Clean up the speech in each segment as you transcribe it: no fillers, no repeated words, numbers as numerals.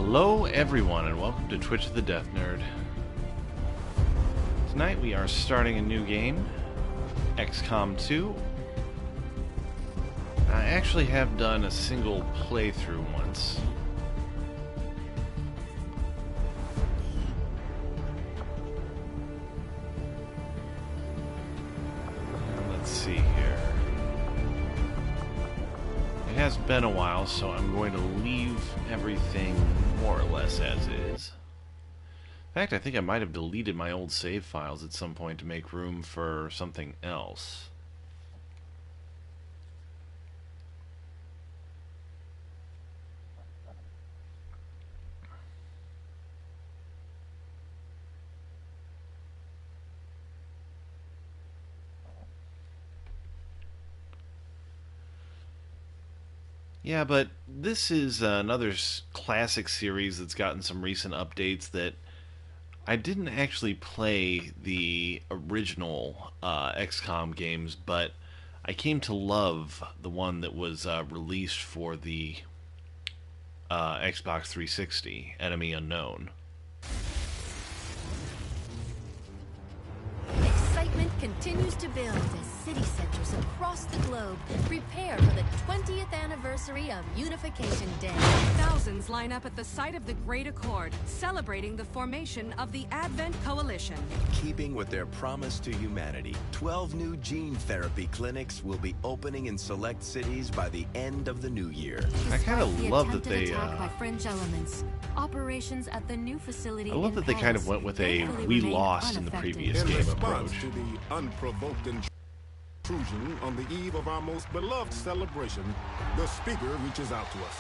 Hello everyone and welcome to Twitch of the Death Nerd. Tonight we are starting a new game, XCOM 2. I actually have done a single playthrough once. Let's see here. It has been a while, so I'm going to leave everything more or less as is. In fact, I think I might have deleted my old save files at some point to make room for something else. Yeah, but this is another classic series that's gotten some recent updates that I didn't actually play the original XCOM games, but I came to love the one that was released for the Xbox 360, Enemy Unknown. Excitement continues to build as city centers across the globe prepare for the 20th anniversary of Unification Day. Thousands line up at the site of the Great Accord, celebrating the formation of the Advent Coalition. Keeping with their promise to humanity, 12 new gene therapy clinics will be opening in select cities by the end of the new year. I kind of love that they by French elements. Operations at the new facility. I love that they kind of went with a "we lost in the previous game" approach. To the unprovoked intrusion on the eve of our most beloved celebration, the speaker reaches out to us.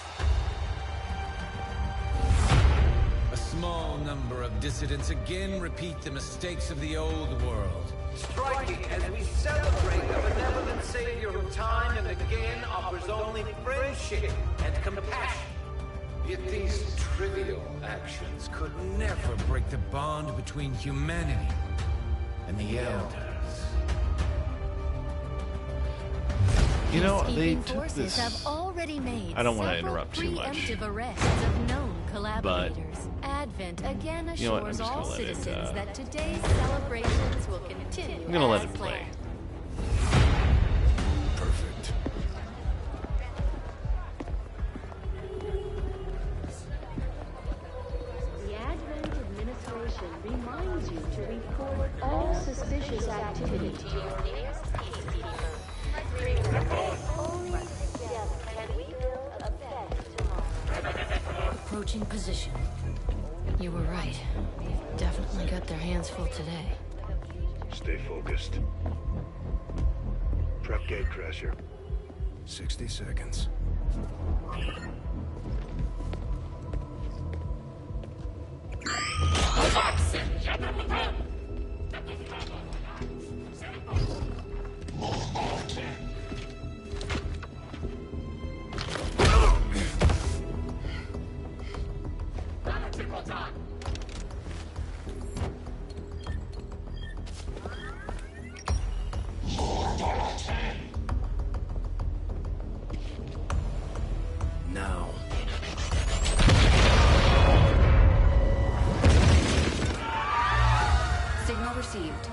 A small number of dissidents again repeat the mistakes of the old world. Striking as we celebrate a benevolent savior who time and again offers only friendship and compassion. Yet these trivial actions could never break the bond between humanity and the Elders. You know, they took forces this. Have already made I don't want to several interrupt too much, preemptive arrests of known collaborators. Advent again you know what, I'm assures just all gonna let it, citizens that today's celebrations will continue. I'm gonna let as it play. planned. Perfect. The Advent Administration reminds you to report all suspicious activity to your nearest PCD. Only together can we build a better tomorrow. Approaching position. You were right. They've definitely got their hands full today. Stay focused. Prep gate crasher. 60 seconds. Now. Signal received.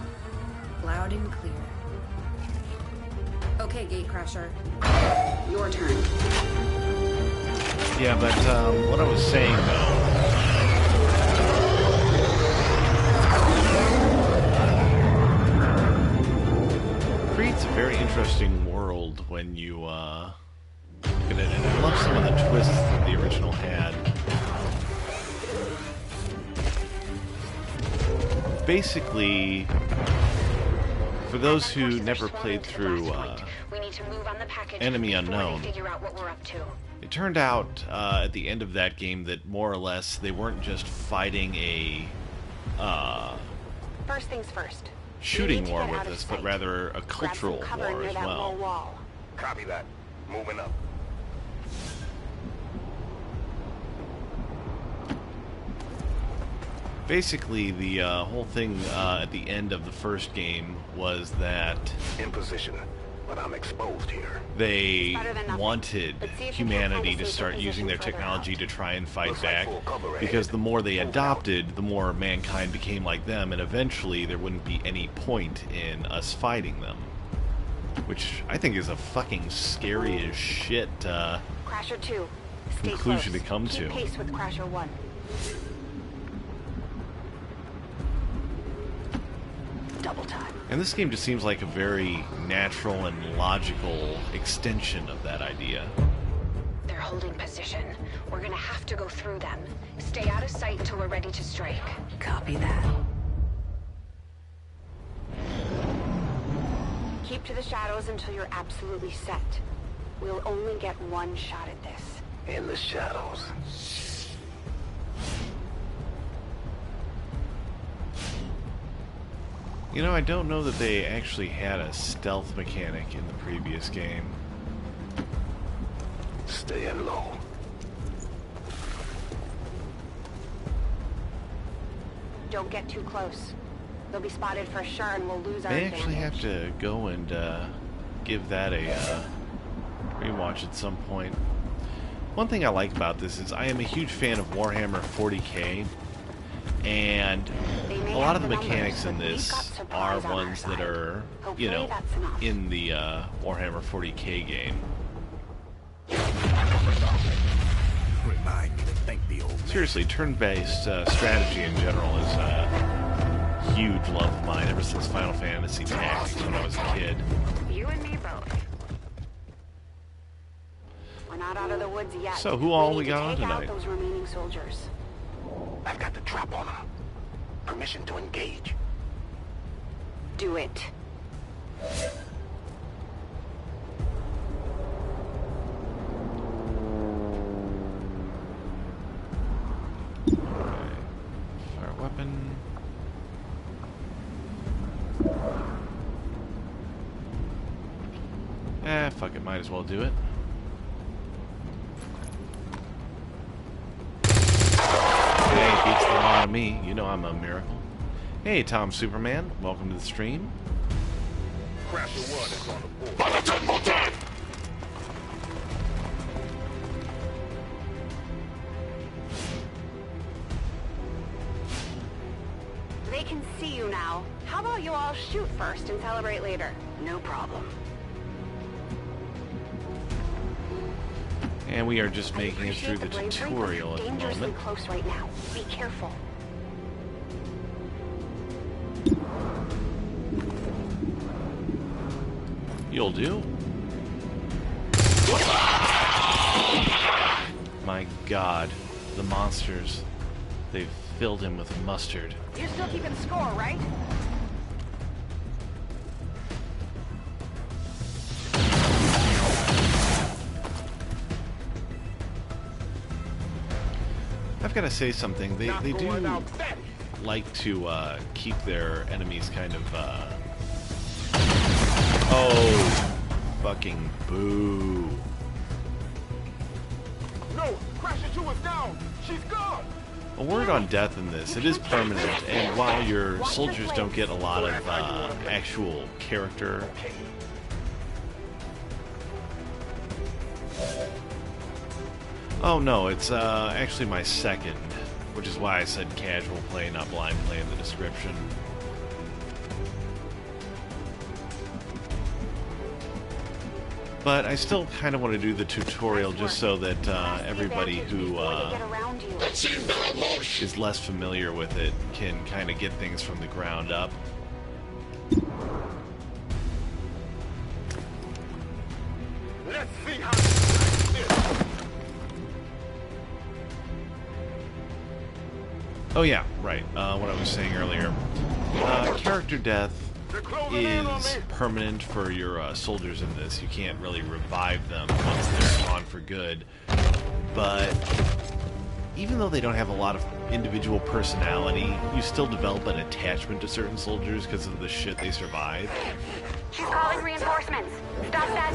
Loud and clear. Okay, Gatecrasher. Your turn. Yeah, but what I was saying though, creates a very interesting world when you look at it, and I love some of the twists that the original had. Basically, for those who never played through Enemy Unknown, it turned out at the end of that game that more or less they weren't just fighting a First things first. shooting war with us, but rather a cultural war as well. Wall. Copy that. Moving up. Basically, the whole thing at the end of the first game was that In position. but I'm exposed here. They Better than nothing. wanted Let's see if you can humanity find a to safer start using their position further technology out. to try and fight Looks like back, full cover ahead. because the more they adopted, the more mankind became like them, and eventually there wouldn't be any point in us fighting them. Which I think is a fucking scary as shit Crasher 2. Stay conclusion close. to come Keep to. pace with Crasher 1. Double time. And this game just seems like a very natural and logical extension of that idea. They're holding position. We're gonna have to go through them. Stay out of sight until we're ready to strike. Copy that. Keep to the shadows until you're absolutely set. We'll only get one shot at this. In the shadows. You know, I don't know that they actually had a stealth mechanic in the previous game. Staying low. Don't get too close. They'll be spotted for sure and we'll lose our May actually advantage. have to go and give that a rewatch at some point. One thing I like about this is I am a huge fan of Warhammer 40k, and a lot of the mechanics in this are ones that are, you know, in the Warhammer 40k game. Remind me to thank the old man. Seriously, turn-based strategy in general is a huge love of mine ever since Final Fantasy Tactics when I was a kid. You and me both. We're not out of the woods yet. So, who all we need to got on take out tonight? those remaining soldiers. I've got the trap on them. Permission to engage. Do it. Fire weapon. Fuck it, might as well do it. Hey, beats the law to me. You know I'm a miracle. Hey, Tom Superman. Welcome to the stream. Crasher 1 is on the board. They can see you now. How about you all shoot first and celebrate later? No problem. And we are just making it Appreciate through the bravery, but tutorial you're at the dangerously moment. close right now. Be careful. You'll do. My God, the monsters. They've filled him with mustard. You're still keeping score, right? I've got to say something. They do like to keep their enemies kind of oh, fucking boo. No! Crasher 2 is down! She's gone! A word on death in this, it is permanent, and while your soldiers don't get a lot of actual character, oh no, it's actually my second, which is why I said casual play, not blind play in the description. But I still kind of want to do the tutorial just so that everybody who is less familiar with it can kind of get things from the ground up. Let's see how this. Oh yeah, right. What I was saying earlier. Character death is permanent for your soldiers in this. You can't really revive them once they're gone for good. But even though they don't have a lot of individual personality, you still develop an attachment to certain soldiers because of the shit they survive. She's calling reinforcements. Stop that.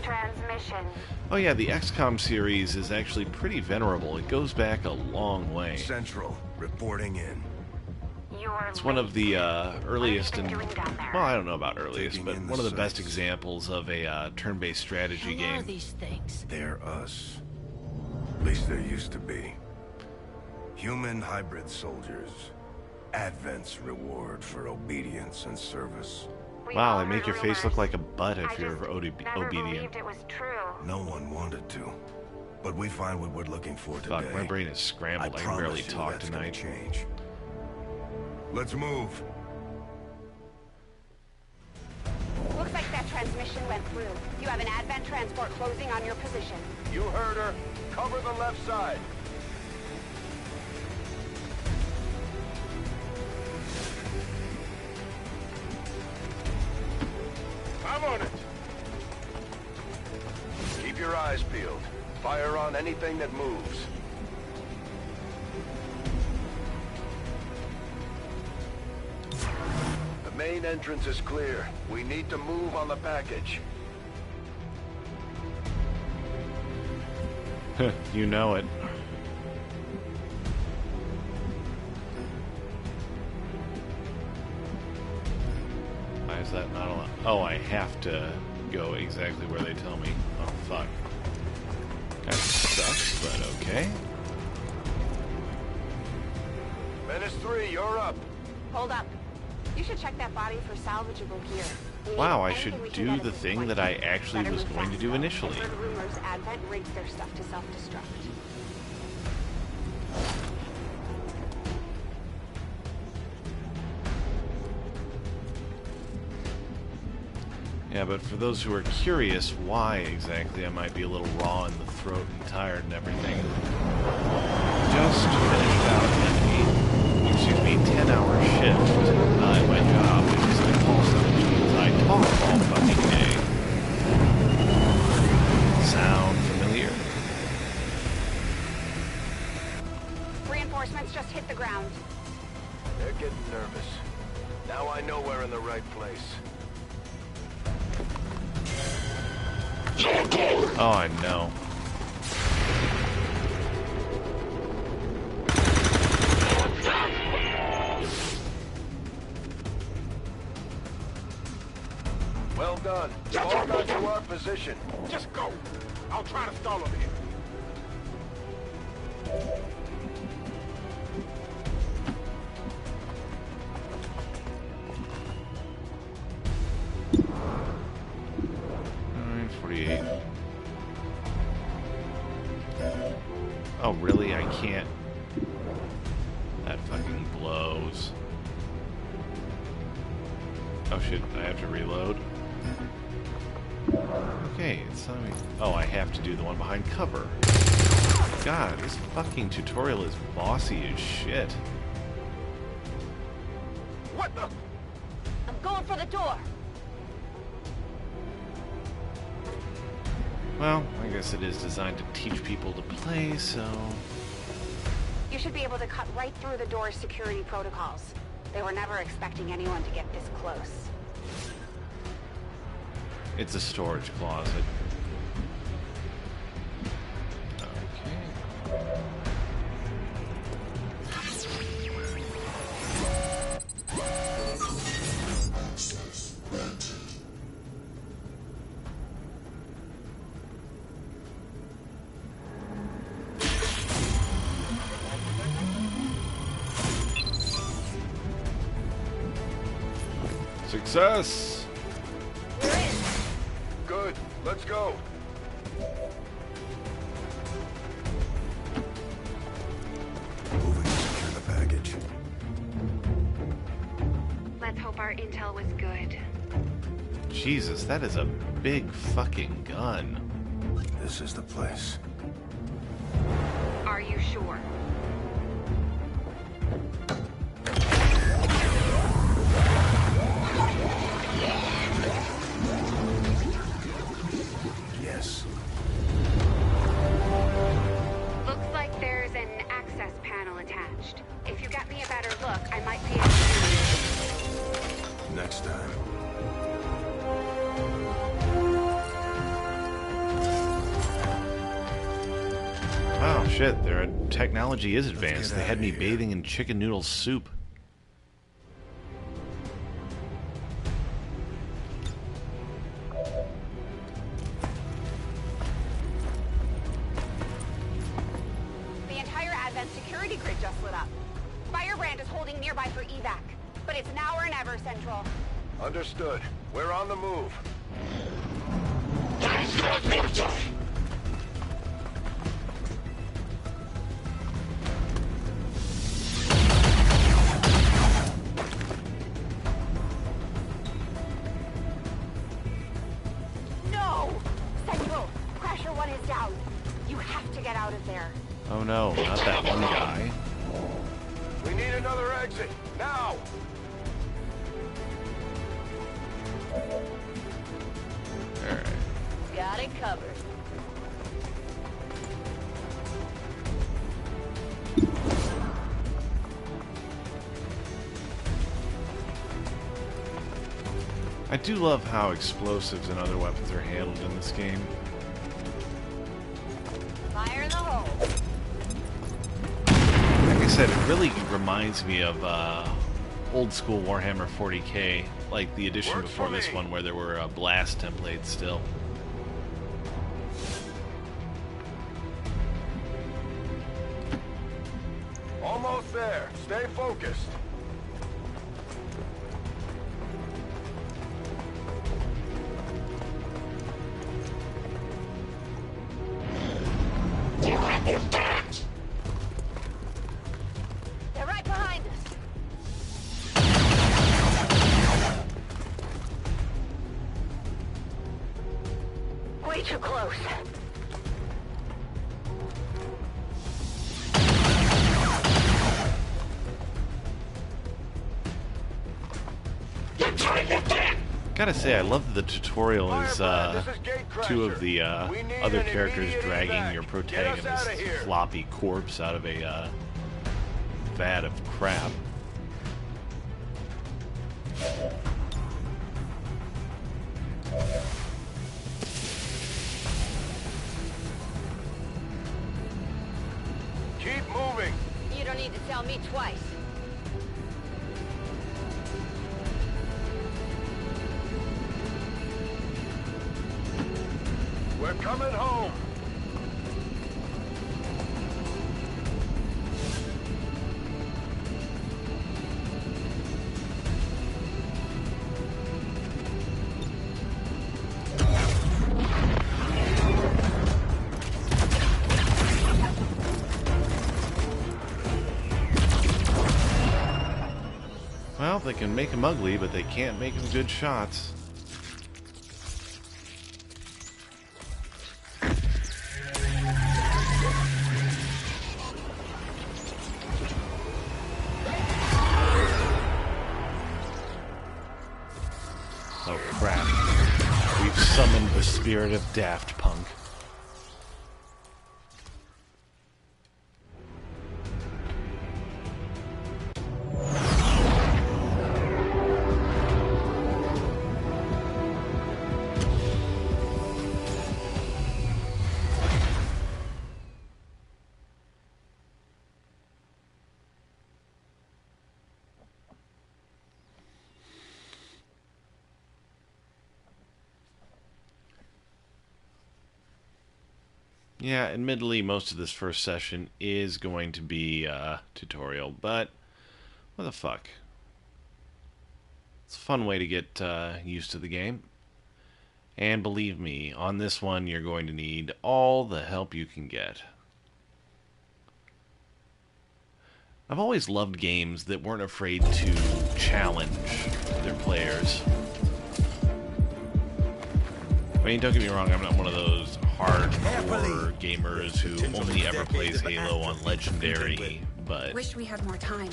Transmission. Oh yeah, the XCOM series is actually pretty venerable. It goes back a long way. Central, reporting in. It's one of the earliest and, well, I don't know about earliest, but one of the best examples of a turn-based strategy game. What are these things? They're us. At least there used to be. Human hybrid soldiers. Advent's reward for obedience and service. Wow, they make your face look like a butt if you're obedient. It was true. No one wanted to. But we find what we're looking for today. Fuck, my brain is scrambled. I can barely talk tonight. Change. Let's move. Looks like that transmission went through. You have an Advent transport closing on your position. You heard her. Cover the left side. I'm on it. Keep your eyes peeled. Fire on anything that moves. The main entrance is clear. We need to move on the package. You know it. Why is that not allowed? Oh, I have to go exactly where they tell me. Oh, fuck. That sucks, but okay. Menace 3, you're up. Hold up. You should check that body for salvageable gear. Wow, I should do the thing that I actually was going to do initially. I've heard rumors Advent rigs their stuff to self-destruct. Yeah, but for those who are curious why exactly I might be a little raw in the throat and tired and everything, just finished out an 10-hour shift at my job, which is I call 17s. I talk all fucking day. Sound familiar? Reinforcements just hit the ground. They're getting nervous. Now I know we're in the right place. Oh, I know. Well done. Fall back to our position. Just go. I'll try to stall him here. Oh, really? I can't. That fucking blows. Oh shit, I have to reload. Okay, it's telling me. Oh, I have to do the one behind cover. God, this fucking tutorial is bossy as shit. What the? I'm going for the door. Well, I guess it is designed to teach people to play, so... You should be able to cut right through the door's security protocols. They were never expecting anyone to get this close. It's a storage closet. Okay. Success! We're in. Good. Let's go. Moving to secure the package. Let's hope our intel was good. Jesus, that is a big fucking gun. This is the place. Are you sure? Yes. Looks like there's an access panel attached. If you get me a better look, I might be able to... Next time. Oh shit, their technology is advanced. They had me bathing in chicken noodle soup. defense security grid just lit up. Firebrand is holding nearby for evac, but it's now or never, Central. Understood. We're on the move. No! Central, Crasher 1 is down. You have to get out of there. Oh no, not that one guy. We need another exit. Now! Alright. Got it covered. I do love how explosives and other weapons are handled in this game. Fire in the hole. Like I said, it really reminds me of old school Warhammer 40k, like the edition before this one where there were blast templates still. Almost there. Stay focused. They're right behind us. Way too close. Gotta say, I love that the tutorial is two of the other characters dragging your protagonist's floppy corpse out of a vat of crap. Keep moving. You don't need to tell me twice. We're coming home. Well, they can make him ugly, but they can't make him good shots. Oh crap. We've summoned the spirit of Daft Punk. Yeah, admittedly, most of this first session is going to be tutorial, but what the fuck? It's a fun way to get used to the game. And believe me, on this one, you're going to need all the help you can get. I've always loved games that weren't afraid to challenge their players. I mean, don't get me wrong, I'm not one of those hardcore gamers who only ever plays Halo on Legendary, but... Wish we had more time.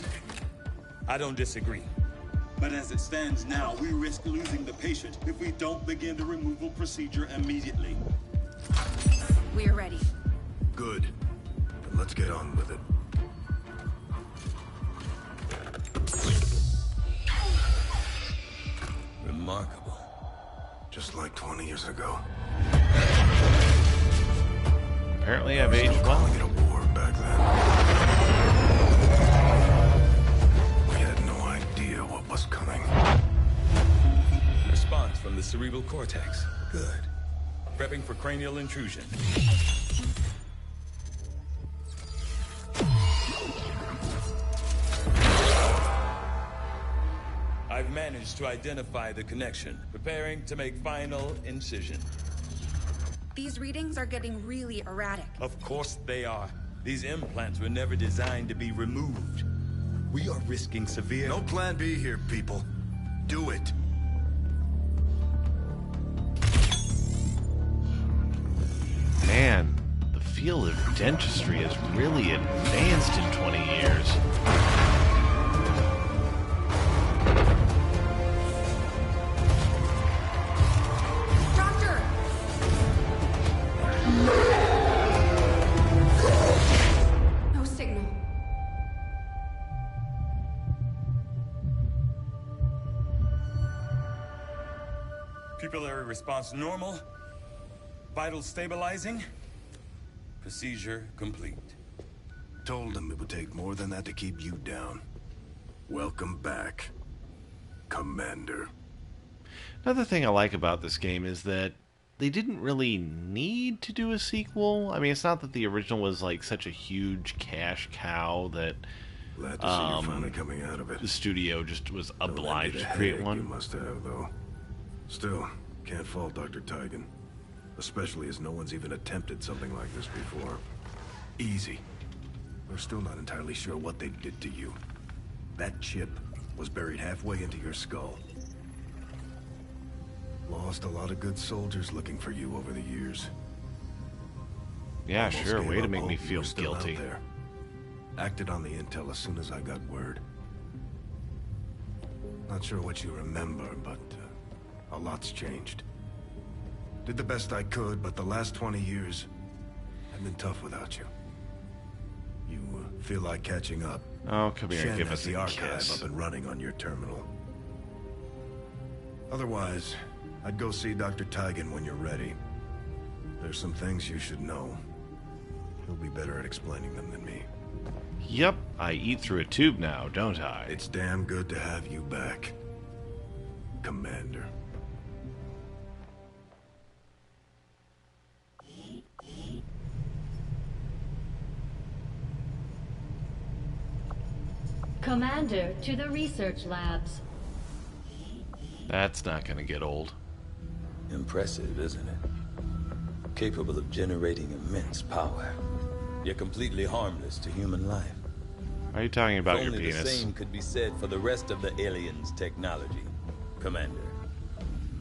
I don't disagree. But as it stands now, we risk losing the patient if we don't begin the removal procedure immediately. We are ready. Good. Then let's get on with it. Remarkable. Just like 20 years ago. Apparently I've aged well. Calling it a war back then. We had no idea what was coming. Response from the cerebral cortex. Good. Prepping for cranial intrusion. managed to identify the connection. Preparing to make final incision. These readings are getting really erratic. Of course they are. These implants were never designed to be removed. We are risking severe... No plan B here, people. Do it. Man, the field of dentistry has really advanced in 20 years. Doctor! No signal. Pupillary response normal. Vital stabilizing. Procedure complete. Told them it would take more than that to keep you down. Welcome back, Commander. Another thing I like about this game is that they didn't really need to do a sequel. I mean, it's not that the original was like such a huge cash cow that Glad to see you finally coming out of it. the studio just was Don't obliged envy the to create headache one. You must have, though. Still, can't fault Dr. Tigan. Especially as no one's even attempted something like this before. Easy. We're still not entirely sure what they did to you. That chip was buried halfway into your skull. Lost a lot of good soldiers looking for you over the years. Yeah, Almost sure. gave Way to up make me hope you feel were still out guilty. there. Acted on the intel as soon as I got word. Not sure what you remember, but a lot's changed. Did the best I could, but the last 20 years have been tough without you. You feel like catching up? Oh, come here and give has us the a archive kiss. up and running on your terminal. Otherwise, I'd go see Dr. Tigan when you're ready. There's some things you should know. He'll be better at explaining them than me. Yep, I eat through a tube now, don't I? It's damn good to have you back, Commander. Commander, to the research labs. That's not gonna get old. Impressive, isn't it? Capable of generating immense power, yet completely harmless to human life. Are you talking about your Only the penis? same could be said for the rest of the aliens' technology, Commander.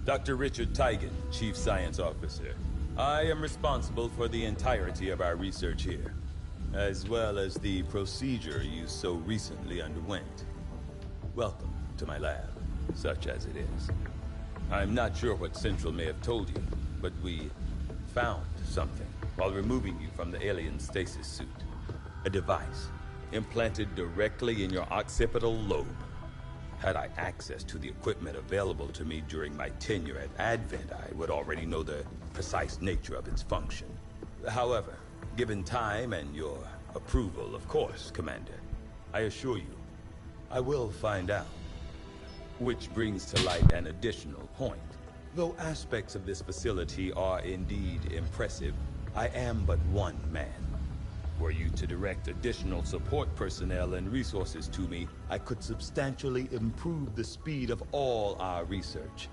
Dr. Richard Tigan, Chief Science Officer. I am responsible for the entirety of our research here, as well as the procedure you so recently underwent. Welcome to my lab, such as it is. I'm not sure what Central may have told you, but we found something while removing you from the alien stasis suit. A device implanted directly in your occipital lobe. Had I access to the equipment available to me during my tenure at Advent, I would already know the precise nature of its function. However, given time and your approval, of course, Commander, I assure you, I will find out. Which brings to light an additional point. Though aspects of this facility are indeed impressive, I am but one man. Were you to direct additional support personnel and resources to me, I could substantially improve the speed of all our research.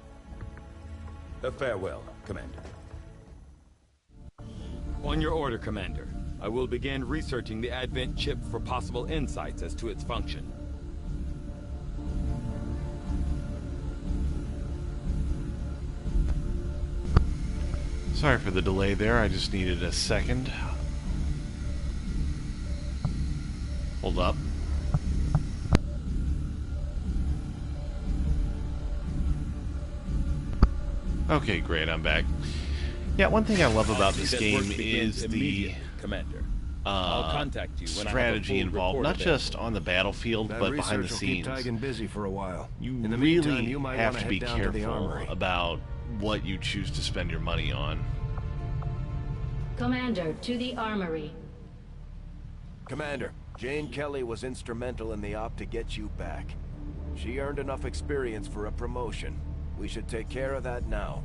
Farewell, Commander. On your order, Commander. I will begin researching the Advent chip for possible insights as to its function. Sorry for the delay there, I just needed a second. Hold up. Okay, great, I'm back. Yeah, one thing I love about this game is the Commander. I'll contact you when I have a strategy full involved, report not available. just on the battlefield, That but behind the research will keep scenes. Tigan busy for a while. You In the really meantime, you might have wanna to be head down to the careful armory. about what you choose to spend your money on. Commander, to the armory. Commander, Jane Kelly was instrumental in the op to get you back. She earned enough experience for a promotion. We should take care of that now.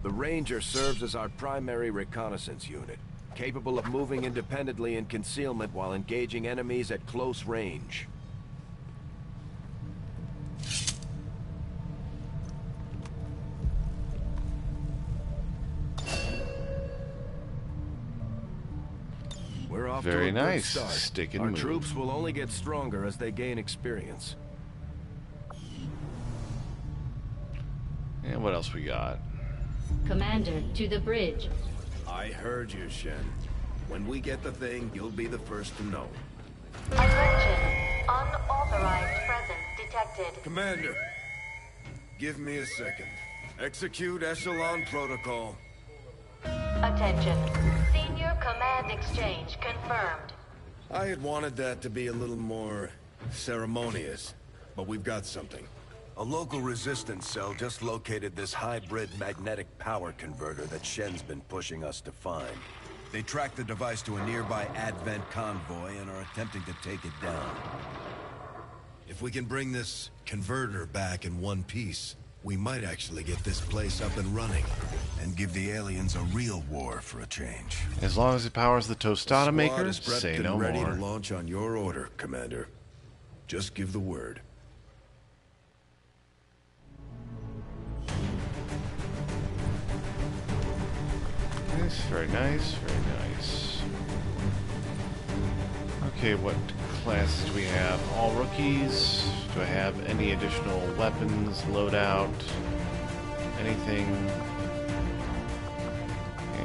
The Ranger serves as our primary reconnaissance unit. capable of moving independently in concealment while engaging enemies at close range. We're off Very to a nice. good start. Stick and Our move. troops will only get stronger as they gain experience. And what else we got? Commander, to the bridge. I heard you, Shen. When we get the thing, you'll be the first to know. Attention. Unauthorized presence detected. Commander, give me a second. Execute Echelon Protocol. Attention. Senior command exchange confirmed. I had wanted that to be a little more ceremonious, but we've got something. A local resistance cell just located this hybrid magnetic power converter that Shen's been pushing us to find. They tracked the device to a nearby Advent convoy and are attempting to take it down. If we can bring this converter back in one piece, we might actually get this place up and running, and give the aliens a real war for a change. As long as it powers the tostada Squad maker, is prepped say and no ready more. to launch on your order, Commander. Just give the word. Nice, very nice, very nice. Okay, what classes do we have? All rookies? Do I have any additional weapons, loadout, anything?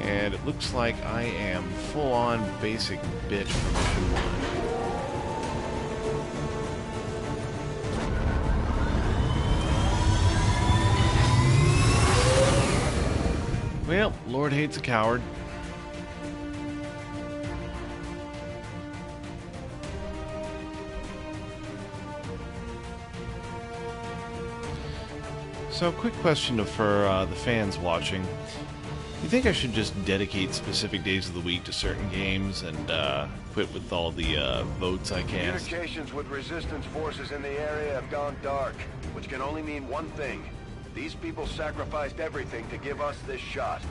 And it looks like I am full-on basic bitch from mission 1. Well, Lord hates a coward. So, quick question for the fans watching. You think I should just dedicate specific days of the week to certain games and quit with all the votes I cast? Communications with resistance forces in the area have gone dark, which can only mean one thing. These people sacrificed everything to give us this shot.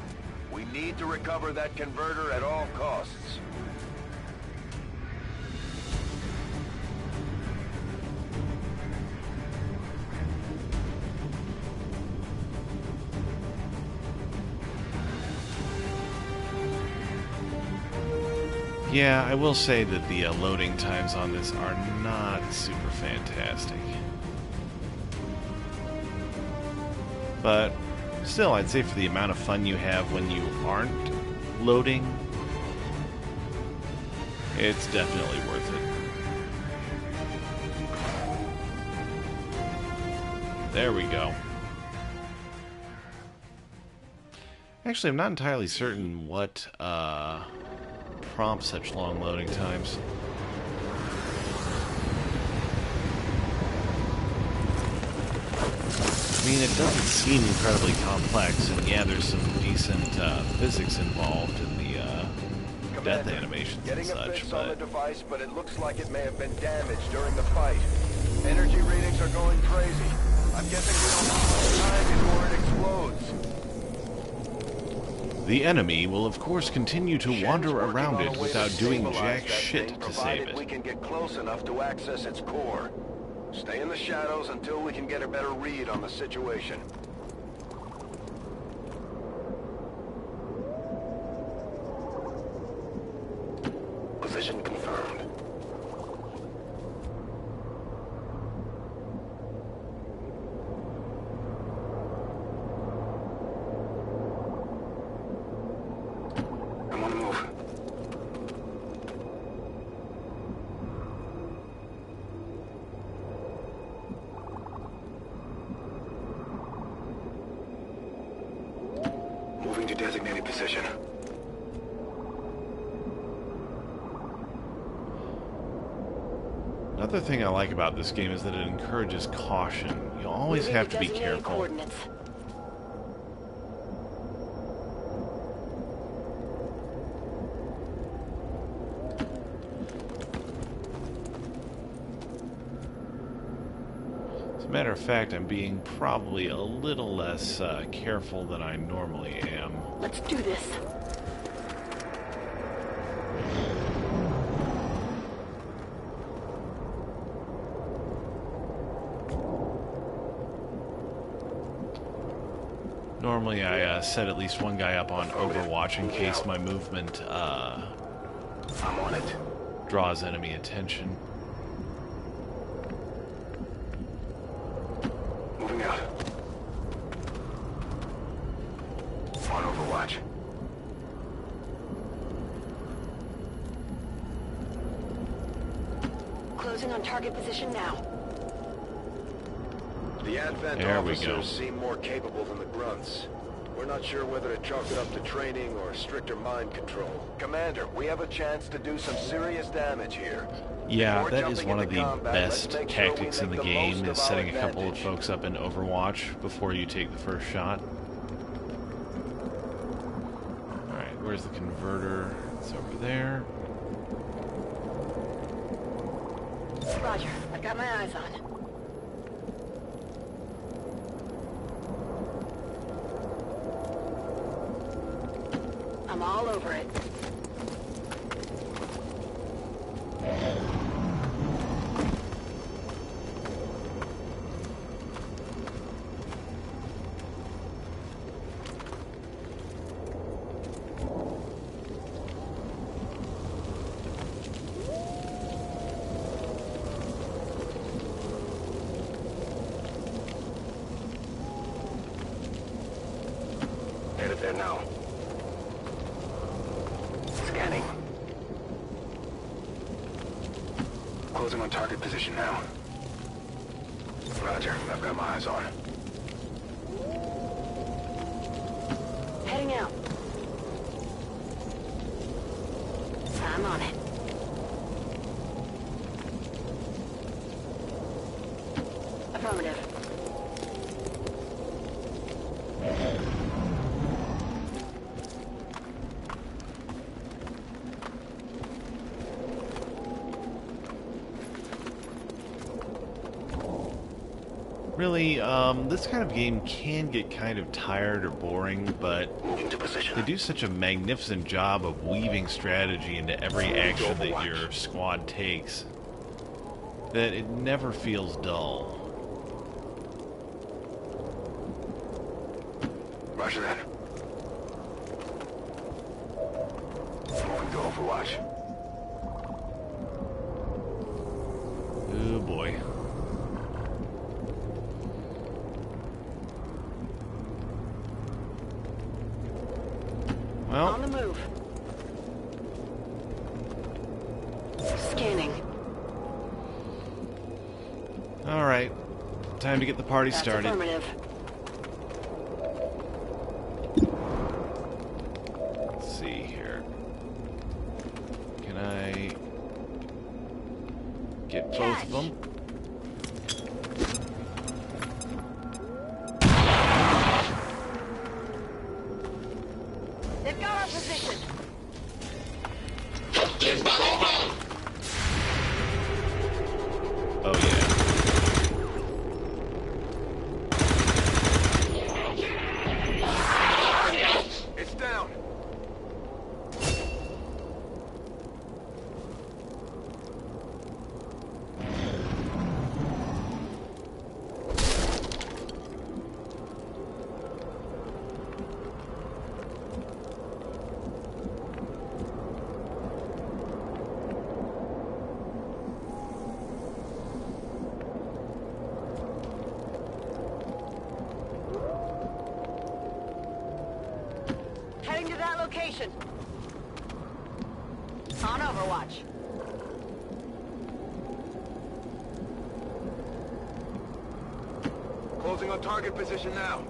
We need to recover that converter at all costs. Yeah, I will say that the loading times on this are not super fantastic. But still, I'd say for the amount of fun you have when you aren't loading, it's definitely worth it. There we go. Actually, I'm not entirely certain what prompts such long loading times. I mean, it doesn't seem incredibly complex, and yeah, there's some decent physics involved in the death animations and such, On the device, but it looks like it may have been damaged during the fight. Energy readings are going crazy. I'm guessing we don't have much time before it explodes. the enemy will of course continue to wander around it without doing jack shit to save it. We can get close enough to access its core. Stay in the shadows until we can get a better read on the situation. Position confirmed. I'm on the move. Moving to designated position. Another thing I like about this game is that it encourages caution. You always have to be careful. As a matter of fact, I'm being probably a little less careful than I normally am. Let's do this. Normally I set at least one guy up on Overwatch in case my movement I'm on it. draws enemy attention. Moving out. On Overwatch. Closing on target position now. The Advent There we go. officers seem more capable than the grunts. We're not sure whether to chalk it up to training or stricter mind control. Commander, we have a chance to do some serious damage here. Yeah, Before that is jumping one of into the combat, best let's make sure we tactics in make the the game, most is of our setting a couple of advantage. folks up in Overwatch before you take the first shot. Alright, where's the converter? It's over there. Roger, I've got my eyes on. I'm all over it. Headed there now. Scanning. Closing on target position now. Roger, I've got my eyes on. Heading out. I'm on it. Affirmative. Really, this kind of game can get kind of tired or boring, but they do such a magnificent job of weaving strategy into every action that your squad takes that it never feels dull. Roger that. Moving to Overwatch. Oh boy. Well, On the move. Scanning. alright. Time to get the party That's started. affirmative. Let's see here. Can I get both of them? They've got our position. Oh yeah. It's down. Heading to that location. On Overwatch. Closing on target position now.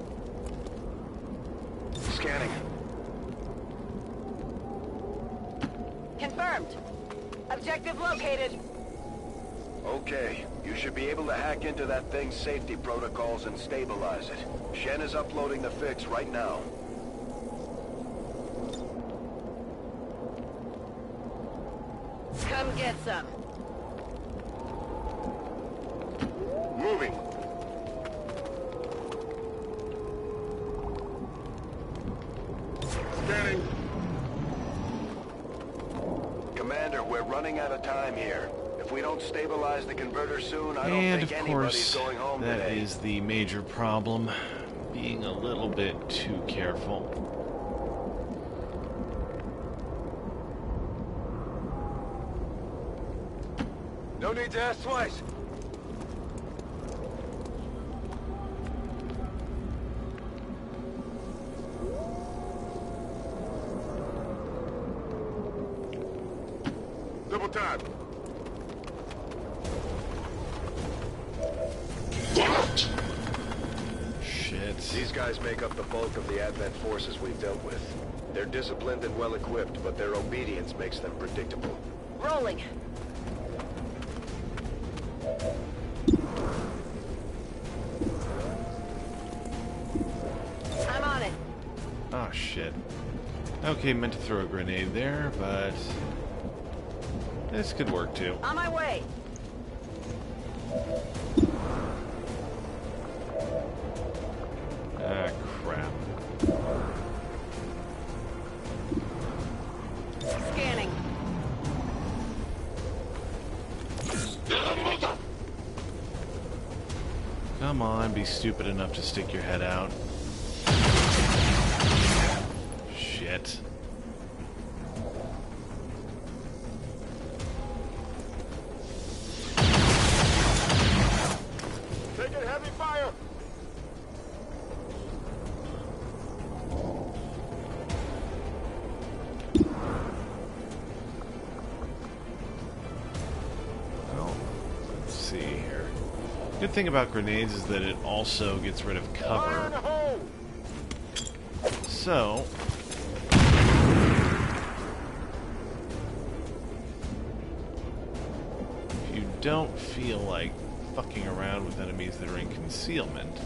Scanning. Confirmed. Objective located. Okay, you should be able to hack into that thing's safety protocols and stabilize it. Shen is uploading the fix right now. Come get some. Moving. Scanning. Commander, we're running out of time here. If we don't stabilize the converter soon, I don't And think of anybody's course, going home that today. is the major problem. Being a little bit too careful. No need to ask twice. Double time. Shit. These guys make up the bulk of the Advent forces we've dealt with. They're disciplined and well-equipped, but their obedience makes them predictable. Rolling. I'm on it. Oh, shit. Okay, meant to throw a grenade there, but this could work too. On my way. Ah, crap. Scanning. Come on, be stupid enough to stick your head out. Shit. Taking heavy fire. Well, let's see here. Good thing about grenades is that it also gets rid of cover. So, if you don't feel like fucking around with enemies that are in concealment,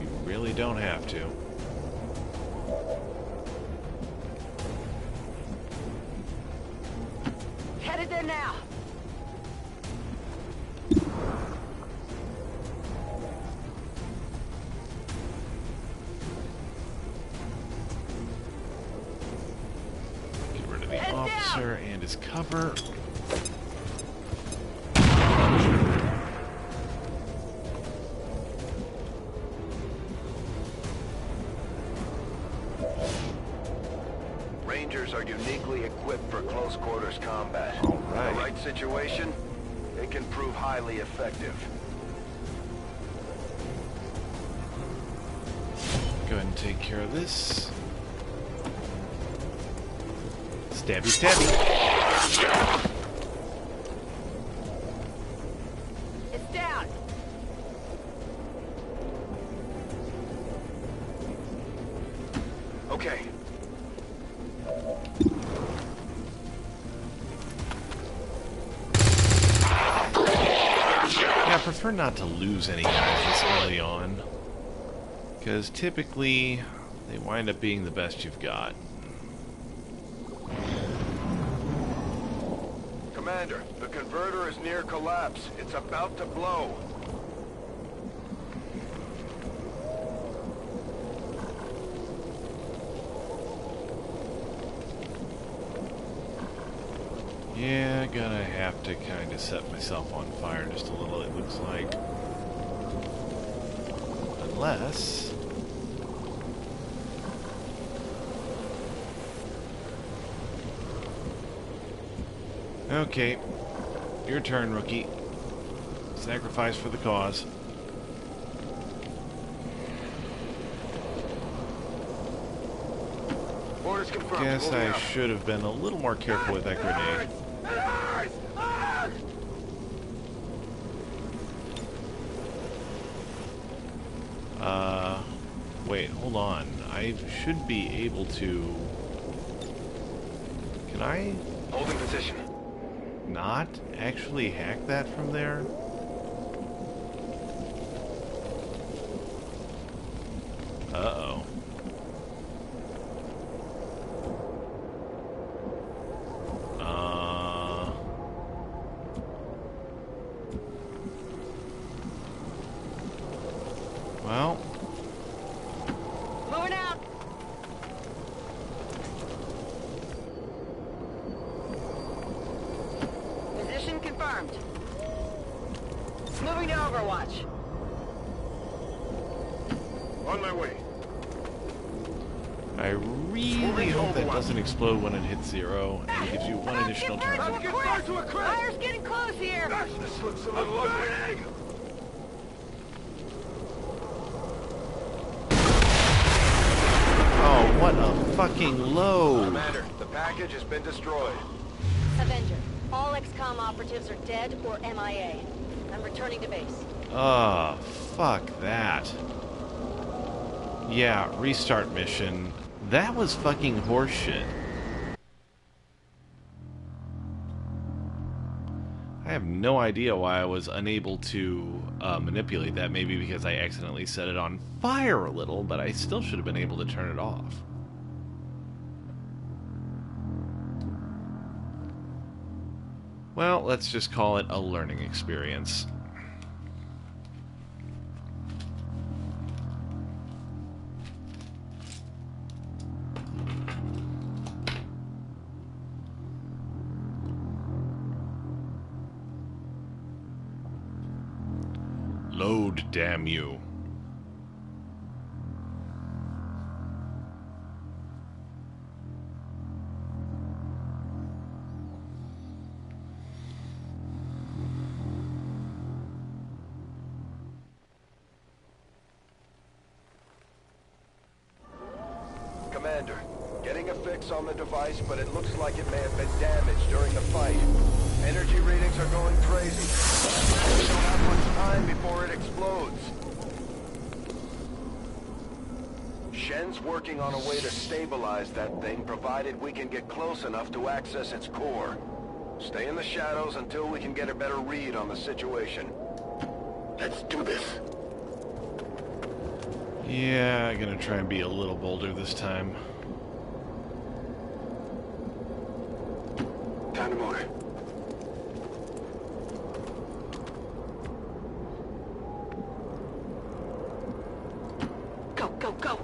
you really don't have to. Headed there now. Get rid of the officer and his cover. Rangers are uniquely equipped for close quarters combat. All In right. the right situation, they can prove highly effective. Go ahead and take care of this. Stabby, stabby. It's down. Okay. Yeah, I prefer not to lose any guys this early on, because typically they wind up being the best you've got. Commander, the converter is near collapse. It's about to blow. Yeah, gonna have to kind of set myself on fire just a little, it looks like. Unless... Okay. Your turn, rookie. Sacrifice for the cause. Orders confirmed. Guess Moving I out. should have been a little more careful with that grenade. Wait, hold on. I should be able to... Can I Holding position. not actually hack that from there? Uh-oh. Well, Moving out. Overwatch. On my way. I really hope that doesn't explode when it hits 0 and gives you one additional turn. Let's get back to a crash! Fire's getting close here! This looks a little ugly. Oh, what a fucking load! Commander, the package has been destroyed. Avenger, all XCOM operatives are dead or MIA. I'm returning to base. Oh, fuck that. Yeah, restart mission. That was fucking horseshit. I have no idea why I was unable to manipulate that. Maybe because I accidentally set it on fire a little, but I still should have been able to turn it off. Well, let's just call it a learning experience. Load, damn you. Commander, getting a fix on the device, but it looks like it may have been damaged during the fight. Energy readings are going crazy. We don't have much time before it explodes. Shen's working on a way to stabilize that thing, provided we can get close enough to access its core. Stay in the shadows until we can get a better read on the situation. Let's do this. Yeah, I'm gonna try and be a little bolder this time. Time to motor. Go, go, go!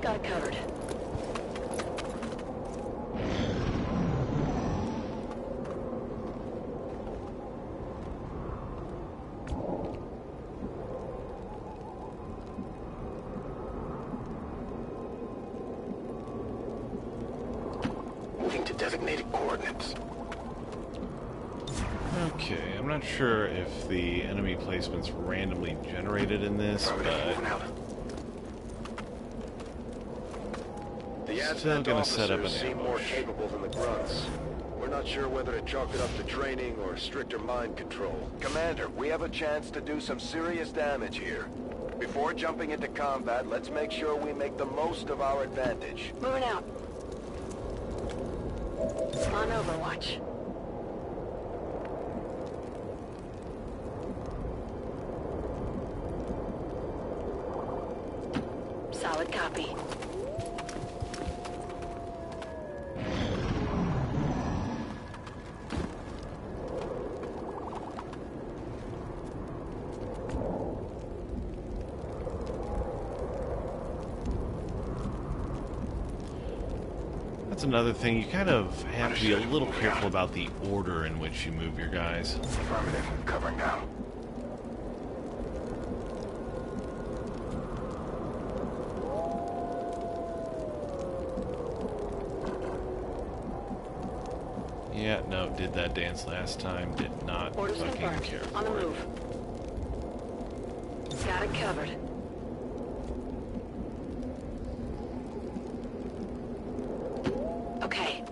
Got it covered. Moving to designated coordinates. Okay, I'm not sure if the enemy placement's randomly generated in this, but The still Advent gonna set up an officers seem more ambush. capable than the grunts. We're not sure whether to chalk it up to training or stricter mind control. Commander, we have a chance to do some serious damage here. Before jumping into combat, let's make sure we make the most of our advantage. Moving out. On Overwatch. Solid copy. That's another thing. You kind of have to be a little careful about the order in which you move your guys. Affirmative. Covering now. Yeah, no, did that dance last time. Did not Orders fucking confirmed. care On the for it. move. Got it covered. Okay.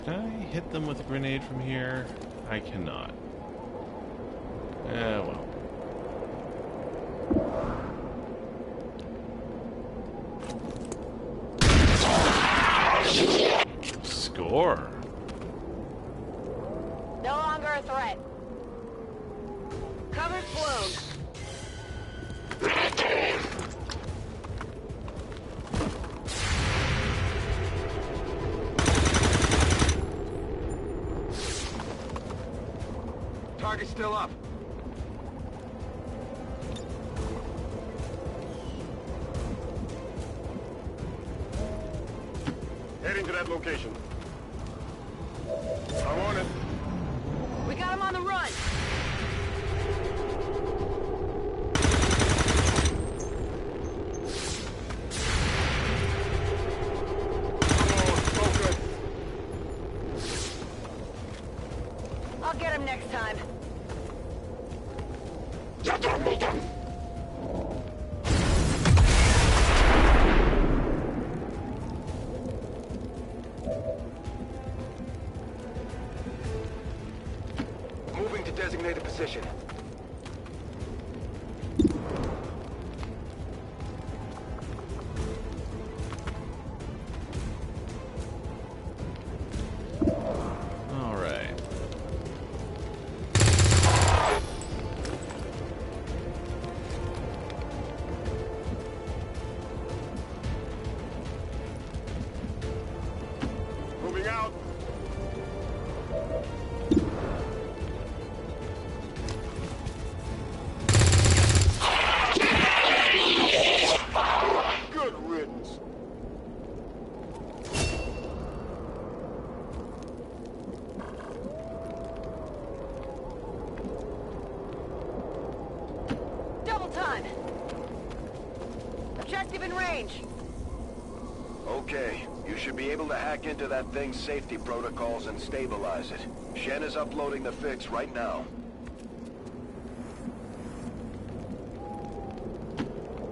Can I hit them with a grenade from here? I cannot. Well. Score. No longer a threat. Cover's blown. Target's still up. Heading to that location. I'm on it. We got him on the run. I'll get him next time. Moving to designated position. All right. Moving out. Good riddance. Double time. Objective in range. Okay, you should be able to hack into that thing's safety protocols and stabilize it. Shen is uploading the fix right now.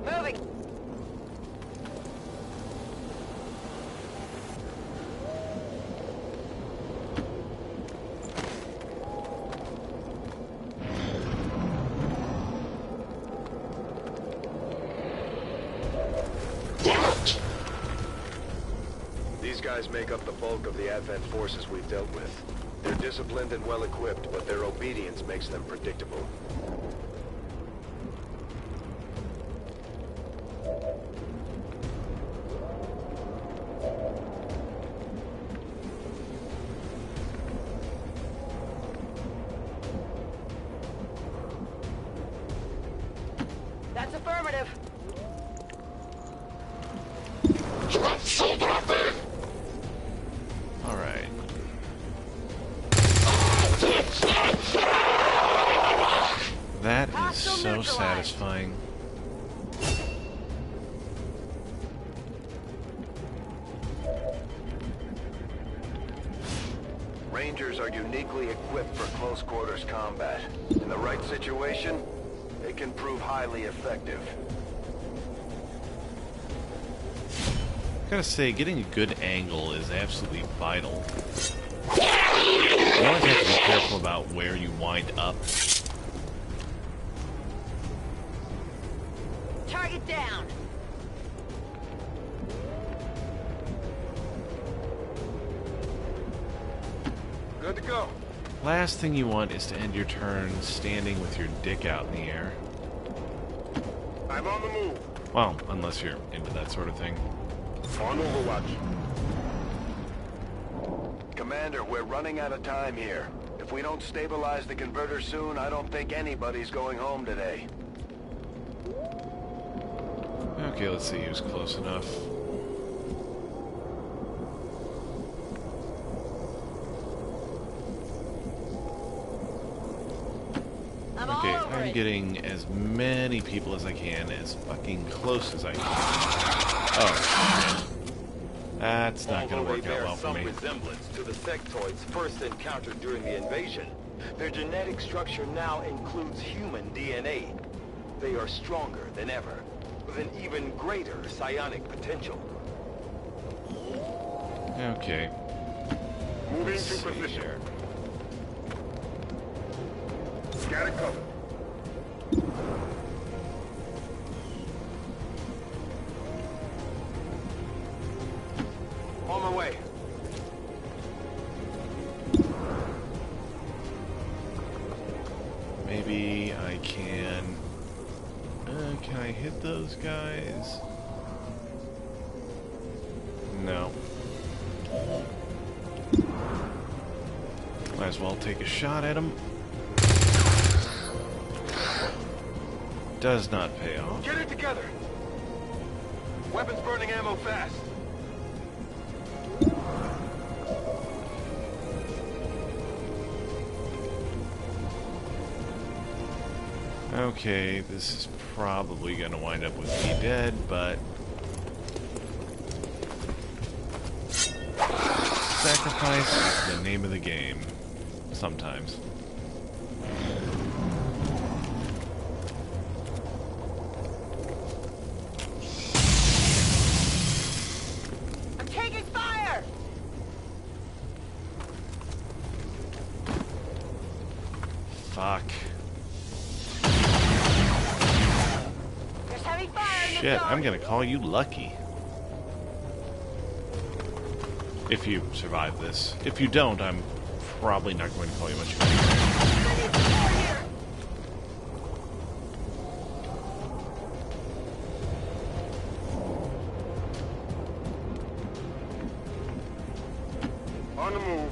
Moving. These guys make up the bulk of the Advent forces we've dealt with. They're disciplined and well-equipped, but their obedience makes them predictable. That's affirmative. All right. That is so satisfying. Rangers are uniquely equipped for close quarters combat. In the right situation, they can prove highly effective. Gotta say, getting a good angle is absolutely vital. You always have to be careful about where you wind up. Target down. Good to go. Last thing you want is to end your turn standing with your dick out in the air. I'm on the move. Well, unless you're into that sort of thing. On Overwatch. Commander, we're running out of time here. If we don't stabilize the converter soon, I don't think anybody's going home today. Okay, let's see who's close enough. Okay, I'm getting as many people as I can, as fucking close as I can. Oh, shit. That's not gonna work out well for me. Some resemblance to the sectoids first encountered during the invasion. Their genetic structure now includes human DNA. They are stronger than ever, with an even greater psionic potential. Okay. Moving to position. Got it covered. On my way. Maybe I can... can I hit those guys? No. Might as well take a shot at them. Does not pay off. Get it together. Weapons burning ammo fast. Okay, this is probably going to wind up with me dead, but... sacrifice is the name of the game. Sometimes. I'm taking fire! Fuck. There's heavy fire in the Shit, zone. I'm gonna call you lucky. If you survive this. If you don't, I'm probably not going to call you much. On the move.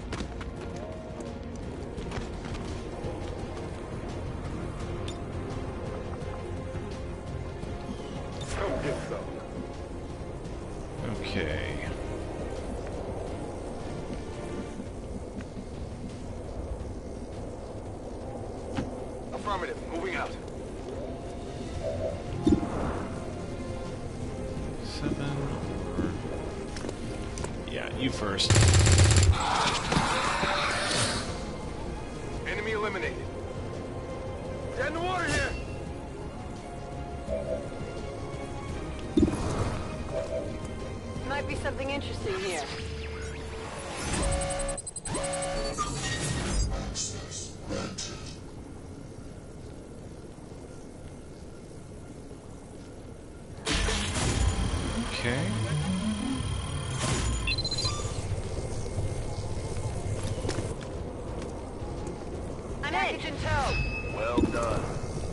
Come get some. Okay. Affirmative. Moving out. 7 or... yeah, you first. Enemy eliminated. Get in the water here. Might be something interesting here. Okay. Package in tow. Well done.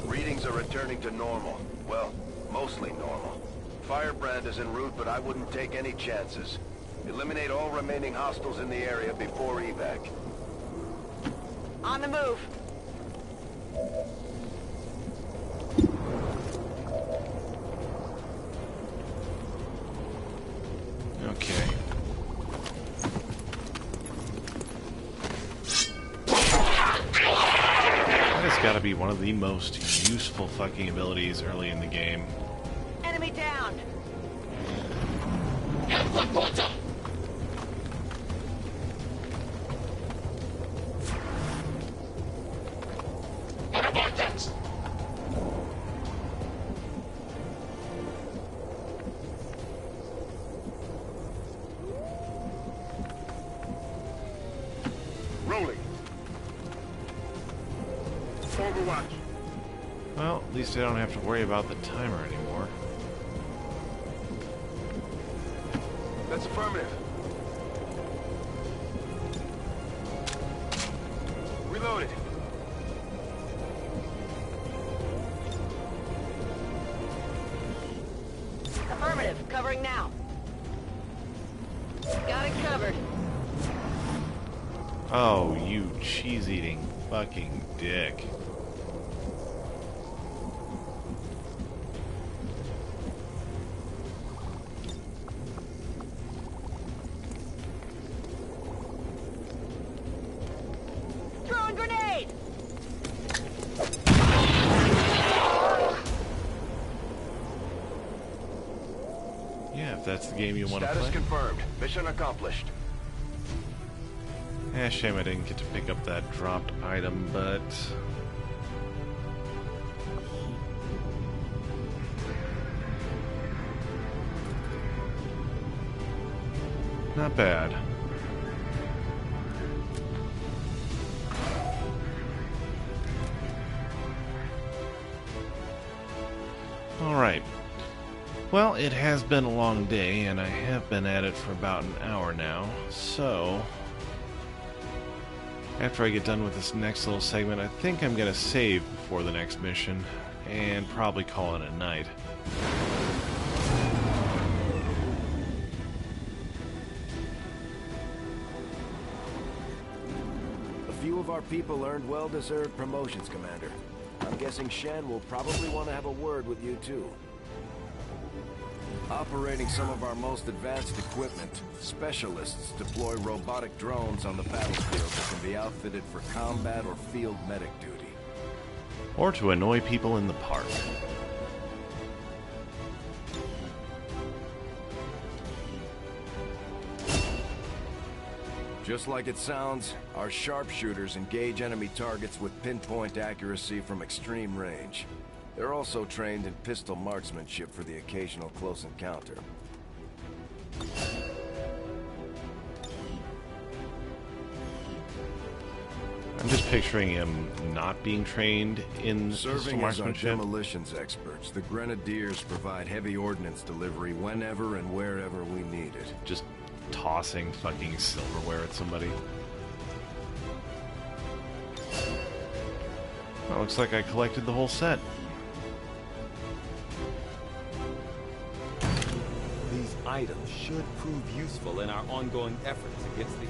Readings are returning to normal. Well, mostly normal. Firebrand is en route, but I wouldn't take any chances. Eliminate all remaining hostiles in the area before evac. On the move. Okay. That has got to be one of the most useful fucking abilities early in the game. Enemy down. Rolling. Overwatch. Well, at least I don't have to worry about the timer anymore. That's affirmative. Reloaded. Affirmative. Covering now. Got it covered. Oh, you cheese-eating fucking dick. Throwing grenade. Yeah, if that's the game you want to play. Status confirmed. Mission accomplished. Eh, shame I didn't get to pick up that dropped item, but... not bad. Alright. Well, it has been a long day, and I have been at it for about an hour now, so... after I get done with this next little segment, I think I'm going to save before the next mission, and probably call it a night. A few of our people earned well-deserved promotions, Commander. I'm guessing Shen will probably want to have a word with you, too. Operating some of our most advanced equipment, specialists deploy robotic drones on the battlefield that can be outfitted for combat or field medic duty. or to annoy people in the park. Just like it sounds, our sharpshooters engage enemy targets with pinpoint accuracy from extreme range. They're also trained in pistol marksmanship for the occasional close encounter. I'm just picturing him not being trained in pistol Serving as our marksmanship. demolitions experts, the Grenadiers provide heavy ordnance delivery whenever and wherever we need it. Just tossing fucking silverware at somebody. Well, looks like I collected the whole set. These items should prove useful in our ongoing efforts against the...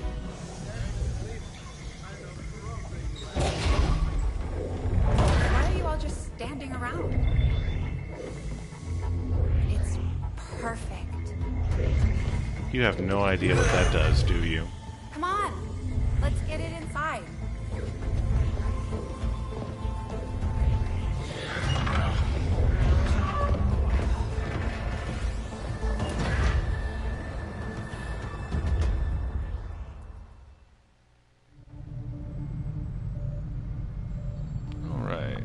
Why are you all just standing around? It's perfect. You have no idea what that does, do you? Come on, let's get it inside. All right.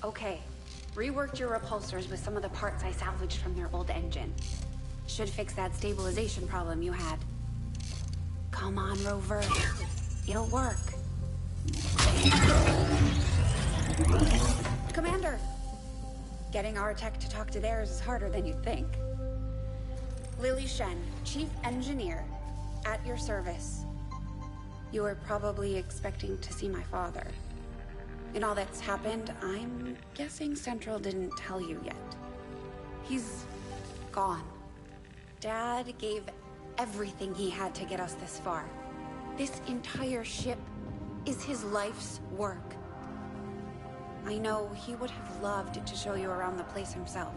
Okay. Reworked your repulsors with some of the parts I salvaged from their old engine. Should fix that stabilization problem you had. Come on, Rover. It'll work. Commander! Getting our tech to talk to theirs is harder than you'd think. Lily Shen, Chief Engineer, at your service. You were probably expecting to see my father. In all that's happened, I'm guessing Central didn't tell you yet. He's gone. Dad gave everything he had to get us this far. This entire ship is his life's work. I know he would have loved to show you around the place himself.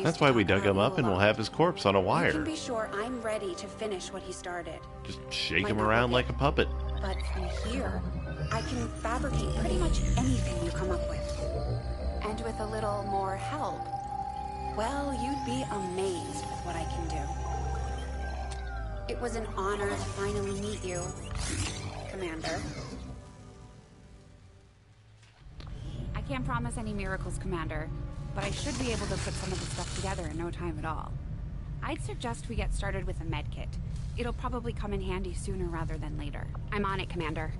That's why we dug him up, and we'll have his corpse on a You wire. can be sure I'm ready to finish what he started. Just shake him around like a puppet. But from here, I can fabricate pretty much anything you come up with. And with a little more help, well, you'd be amazed with what I can do. It was an honor to finally meet you, Commander. I can't promise any miracles, Commander, but I should be able to put some of the stuff together in no time at all. I'd suggest we get started with a med kit. It'll probably come in handy sooner rather than later. I'm on it, Commander.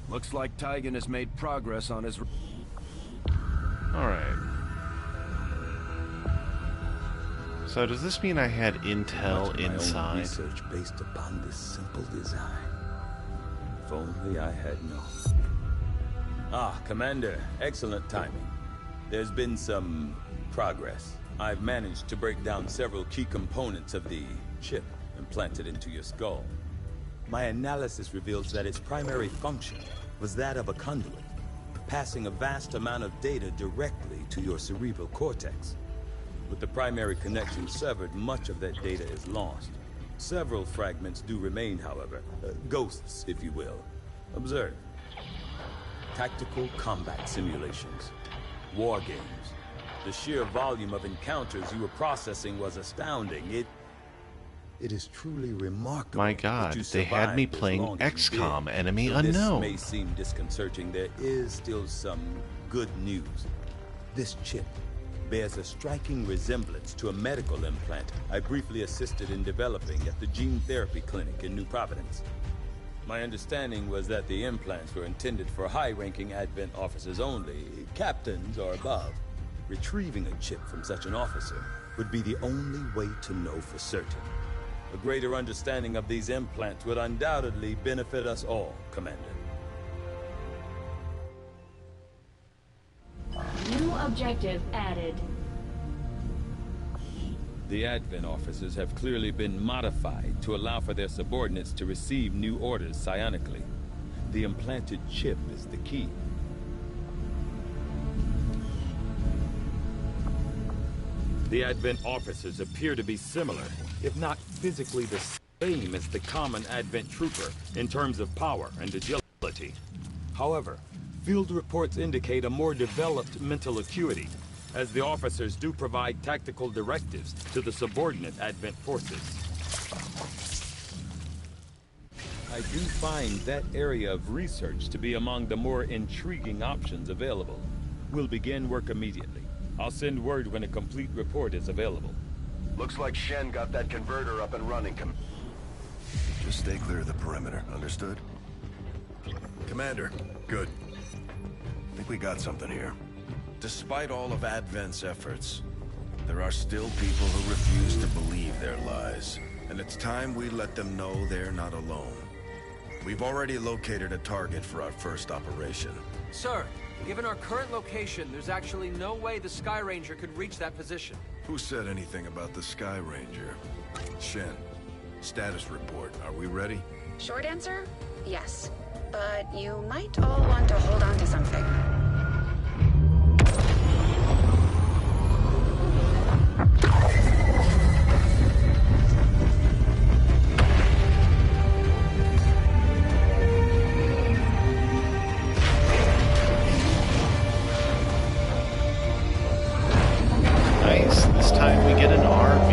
Looks like Tigan has made progress on his... Alright. So does this mean I had intel Much of my own inside? research based upon this simple design. If only I had known. Ah, Commander, excellent timing. There's been some progress. I've managed to break down several key components of the chip implanted into your skull. My analysis reveals that its primary function was that of a conduit, passing a vast amount of data directly to your cerebral cortex. With the primary connection severed, much of that data is lost. Several fragments do remain, however. Ghosts, if you will. Observe. Tactical combat simulations. War games. The sheer volume of encounters you were processing was astounding. It is truly remarkable. My God, that you they had me survived as playing long as you XCOM, did. Enemy Though Unknown. This may seem disconcerting. There is still some good news. This chip bears a striking resemblance to a medical implant I briefly assisted in developing at the gene therapy clinic in New Providence. My understanding was that the implants were intended for high-ranking Advent officers only, captains or above. Retrieving a chip from such an officer would be the only way to know for certain. A greater understanding of these implants would undoubtedly benefit us all, Commander. New objective added. The Advent officers have clearly been modified to allow for their subordinates to receive new orders psionically. The implanted chip is the key. The Advent officers appear to be similar, if not physically the same. aim as the common Advent trooper in terms of power and agility. However, field reports indicate a more developed mental acuity, as the officers do provide tactical directives to the subordinate Advent forces. I do find that area of research to be among the more intriguing options available. We'll begin work immediately. I'll send word when a complete report is available. Looks like Shen got that converter up and running. Just stay clear of the perimeter, understood? Commander, good. Think we got something here. Despite all of Advent's efforts, there are still people who refuse to believe their lies. And it's time we let them know they're not alone. We've already located a target for our first operation. Sir, given our current location, there's actually no way the Sky Ranger could reach that position. Who said anything about the Sky Ranger? Shen, status report. Are we ready? Short answer, yes. But you might all want to hold on to something. Nice. This time we get an RV.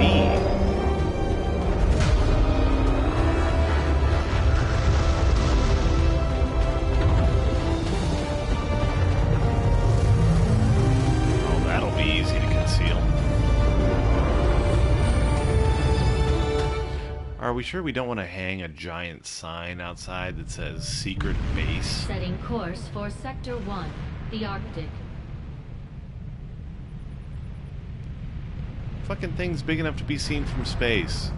Oh, that'll be easy to conceal. Are we sure we don't want to hang a giant sign outside that says secret base? Setting course for Sector 1, the Arctic. Fucking thing's big enough to be seen from space.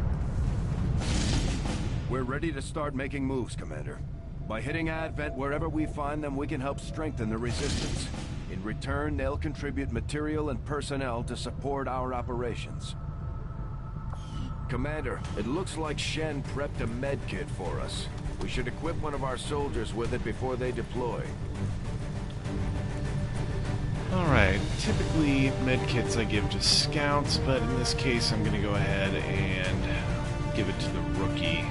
We're ready to start making moves, Commander. By hitting Advent wherever we find them, we can help strengthen the resistance. In return, they'll contribute material and personnel to support our operations. Commander, it looks like Shen prepped a med kit for us. We should equip one of our soldiers with it before they deploy. Alright, typically medkits I give to scouts, but in this case I'm going to go ahead and give it to the rookie.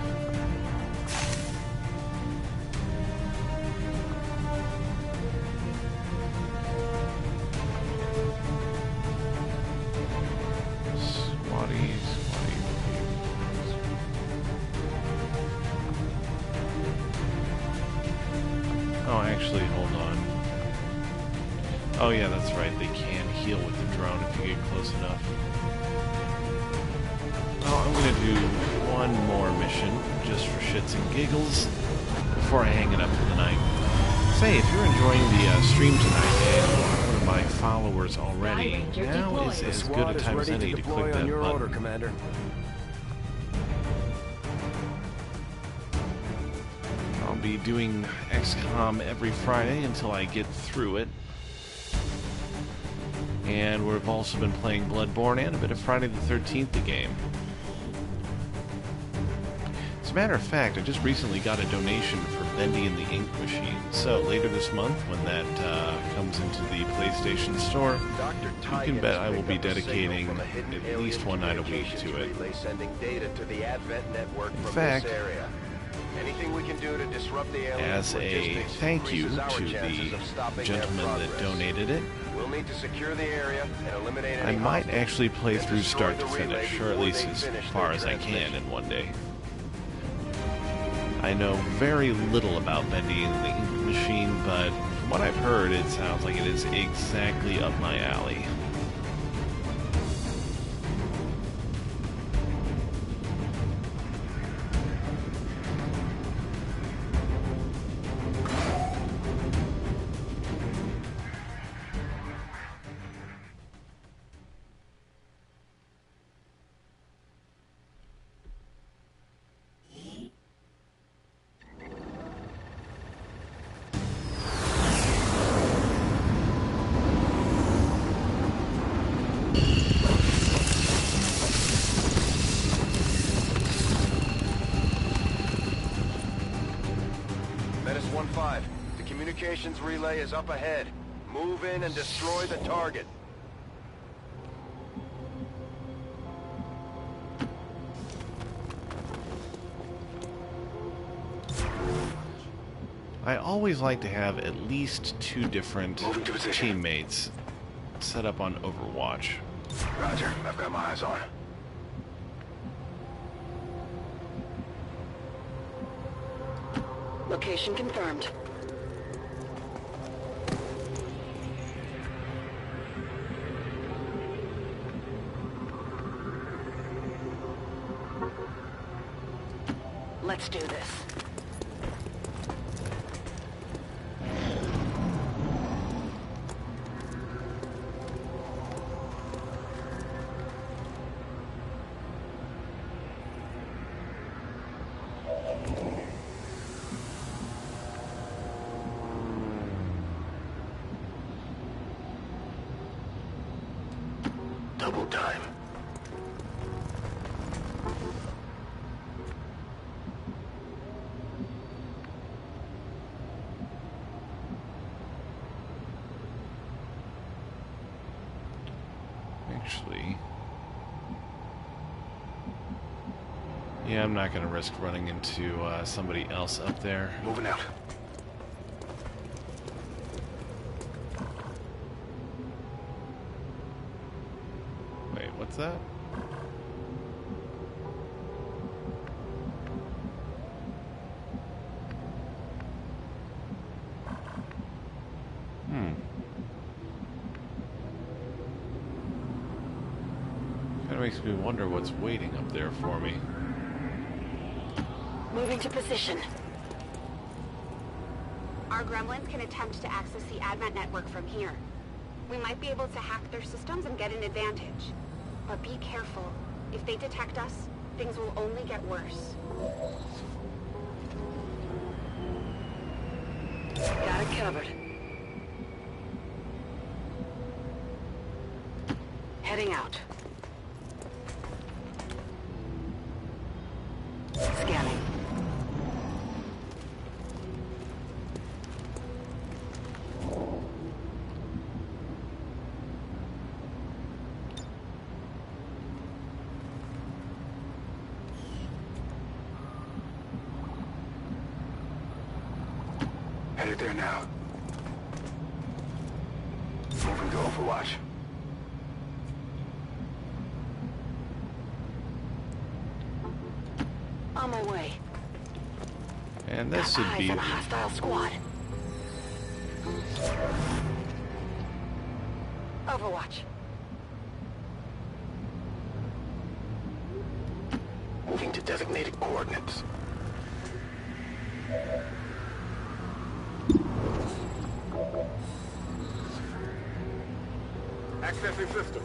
Oh, actually, hold on. Oh yeah, that's right, they can heal with the drone if you get close enough. Well, I'm gonna do one more mission, just for shits and giggles, before I hang it up for the night. Say, if you're enjoying the stream tonight and you're one of my followers already, now is as good a time as any to click that button. Order, Commander. I'll be doing XCOM every Friday until I get through it. And we've also been playing Bloodborne and a bit of Friday the 13th, the game. As a matter of fact, I just recently got a donation for Bendy and the Ink Machine. So later this month, when that comes into the PlayStation Store, you can bet I will be dedicating at least one night a week to it. In fact, anything we can do to disrupt the as a thank you to the gentleman that donated it, we'll need to secure the area and eliminate I any might actually play through start to finish, or at least as far as I can in one day. I know very little about Bendy and the Ink Machine, but from what I've heard, it sounds like it is exactly up my alley. Menace 1-5. The communications relay is up ahead. Move in and destroy the target. I always like to have at least 2 different teammates set up on Overwatch. Roger, I've got my eyes on. Location confirmed. Let's do this. Double time. Actually, yeah, I'm not going to risk running into somebody else up there. Moving out. Wait, what's that? Kind of makes me wonder what's waiting up there for me. Moving to position. Our gremlins can attempt to access the Advent network from here. We might be able to hack their systems and get an advantage. But be careful. If they detect us, things will only get worse. Got it covered. Heading out. Scanning. Headed there now. Moving to Overwatch. On my way. And this Got should eyes be... on a hostile squad. Overwatch. Moving to designated coordinates. Accessing system.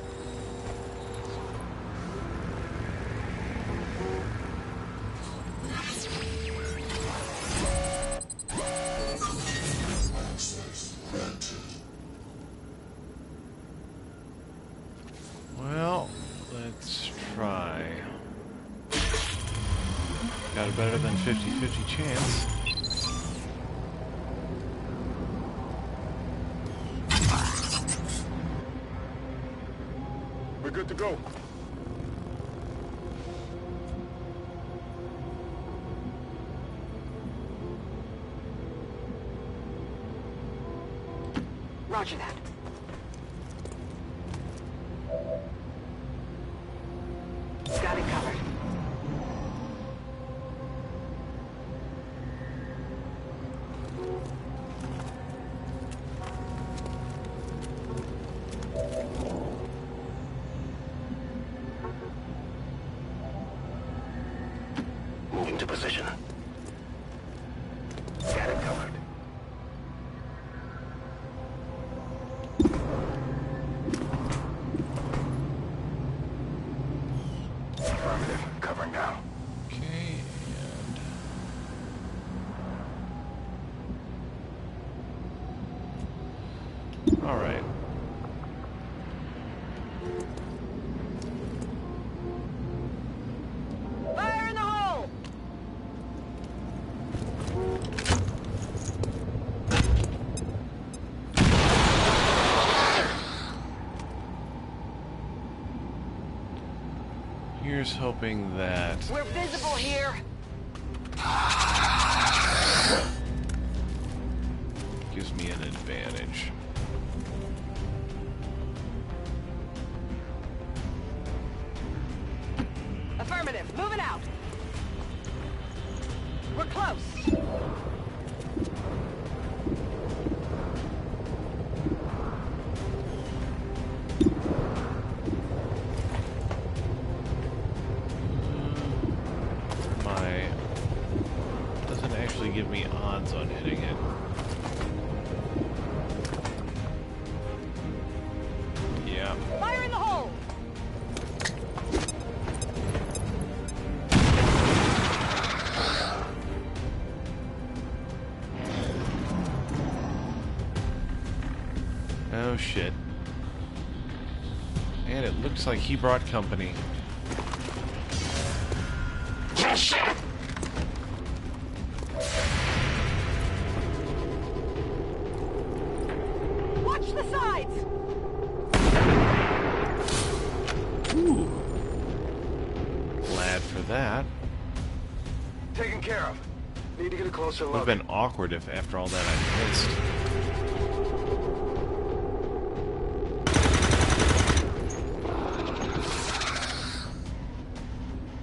Well, let's try. Got a better than 50-50 chance. We're good to go. Roger that. Got it covered. Moving to position. Got it covered. Affirmative. Covering now. Okay, and... Alright. Fire in the hole! Here's hoping that... We're visible here. me an advantage. Affirmative. Moving out. We're close. Doesn't actually give me odds on hitting it. Yeah. Fire in the hole. Oh shit. And it looks like he brought company. Watch the sides. Ooh. Glad for that. Taken care of. Need to get a closer Would have look. been awkward if after all that I missed.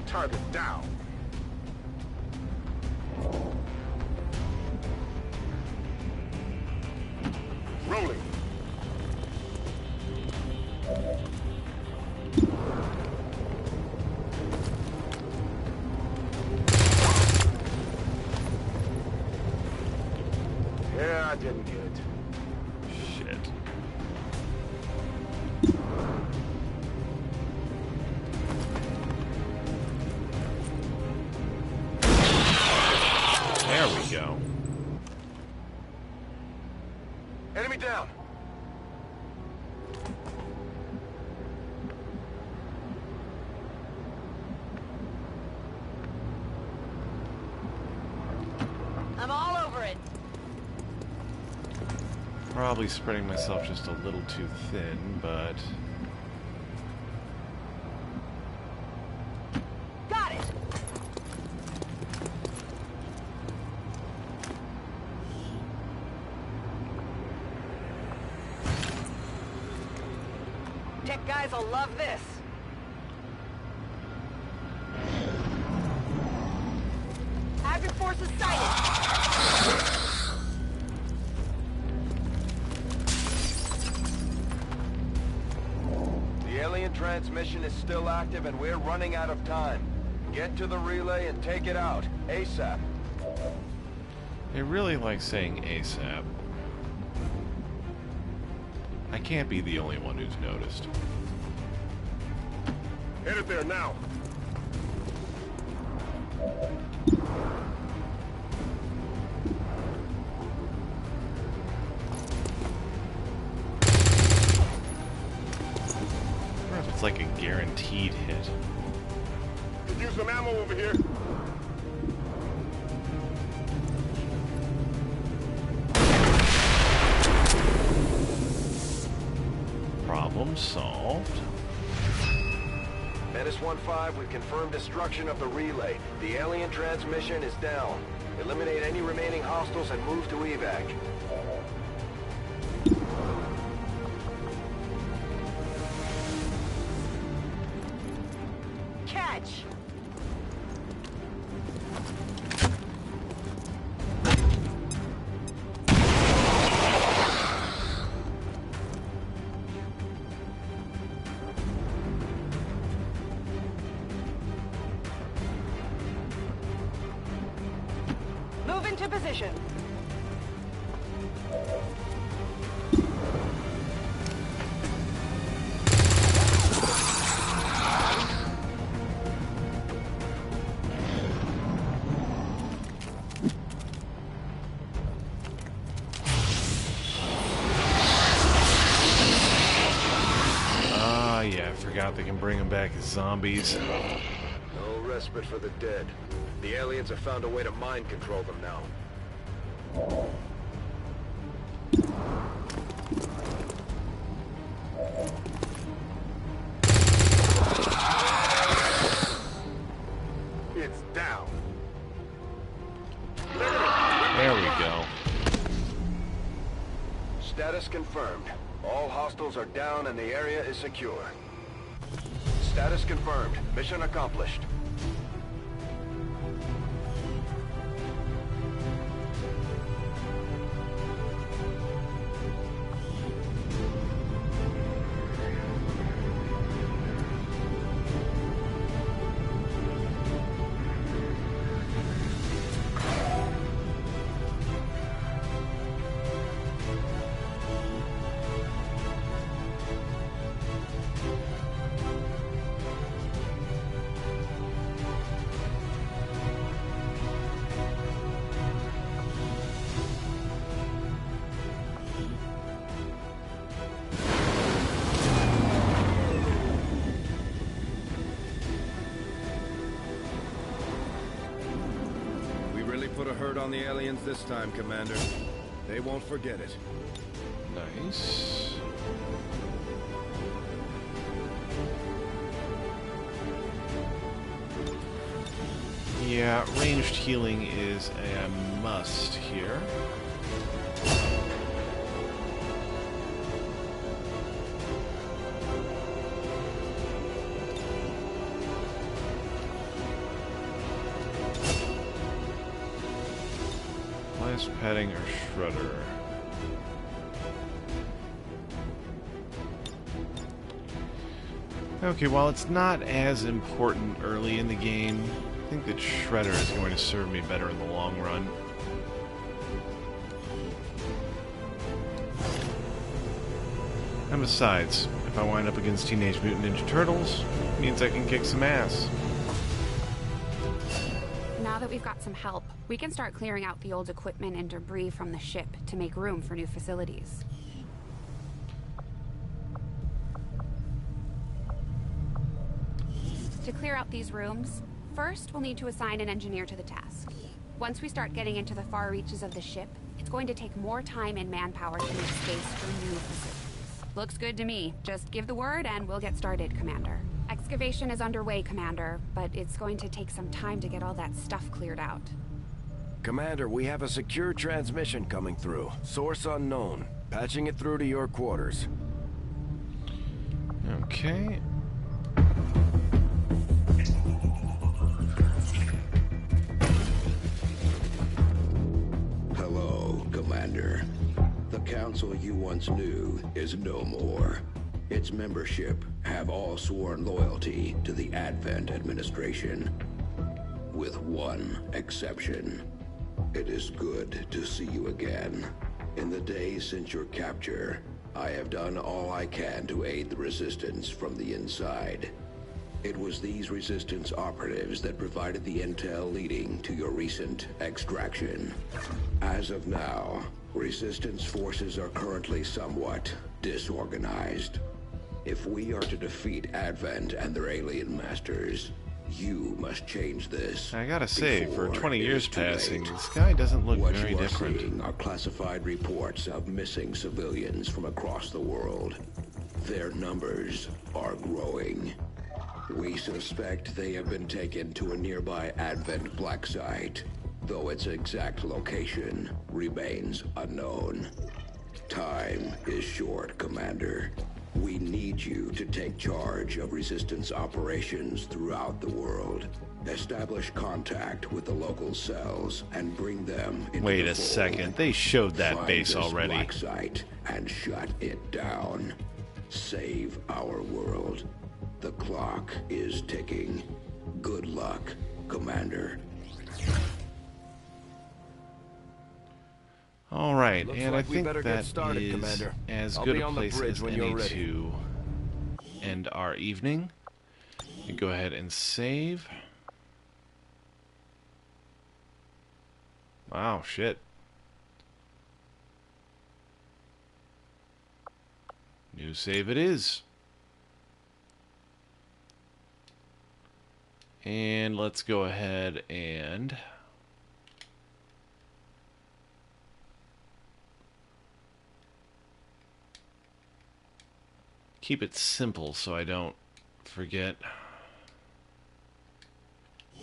Target down. Rolling. Yeah, I didn't get it. Shit. There we go. Enemy down. I'm all over it. Probably spreading myself just a little too thin, but... Got it. Tech guys will love this. Advent forces sighted. The alien transmission is still active and we're running out of time. Get to the relay and take it out, ASAP. They really like saying ASAP. I can't be the only one who's noticed. Headed there now. I wonder if it's like a guaranteed hit. Could use some ammo over here. Problem solved. Menace 1-5, we've confirmed destruction of the relay. The alien transmission is down. Eliminate any remaining hostiles and move to evac. Catch. Move into position. Ah, yeah, I forgot they can bring them back as zombies. No respite for the dead. The aliens have found a way to mind control them now. It's down. There we go. confirmed. All hostiles are down and the area is secure. Status confirmed. Mission accomplished. Put a hurt on the aliens this time, Commander. They won't forget it. Nice. Yeah, ranged healing is a must here. Padding or Shredder? Okay, while it's not as important early in the game, I think that Shredder is going to serve me better in the long run. And besides, if I wind up against Teenage Mutant Ninja Turtles, it means I can kick some ass. Now that we've got some help, we can start clearing out the old equipment and debris from the ship to make room for new facilities. To clear out these rooms, first we'll need to assign an engineer to the task. Once we start getting into the far reaches of the ship, it's going to take more time and manpower to make space for new facilities. Looks good to me. Just give the word and we'll get started, Commander. Excavation is underway, Commander, but it's going to take some time to get all that stuff cleared out. Commander, we have a secure transmission coming through. Source unknown. Patching it through to your quarters. Okay. Hello, Commander. The council you once knew is no more. Its membership have all sworn loyalty to the Advent administration. With one exception. It is good to see you again. In the days since your capture, I have done all I can to aid the resistance from the inside. It was these resistance operatives that provided the intel leading to your recent extraction. As of now, resistance forces are currently somewhat disorganized. If we are to defeat Advent and their alien masters, you must change this. I gotta say, for 20 years passing, this guy doesn't look very different. What you are seeing are classified reports of missing civilians from across the world. Their numbers are growing. We suspect they have been taken to a nearby Advent black site, though its exact location remains unknown. Time is short, Commander. We need you to take charge of resistance operations throughout the world. Establish contact with the local cells and bring them into Wait the a fold. second, they showed that Find base this already. black site and shut it down. Save our world. The clock is ticking. Good luck, Commander. Alright, Looks and like I we think better that get started, is Commander. as I'll good be a on the place bridge as when any you're ready. to end our evening. And go ahead and save. Wow, shit. New save it is. And let's go ahead and keep it simple so I don't forget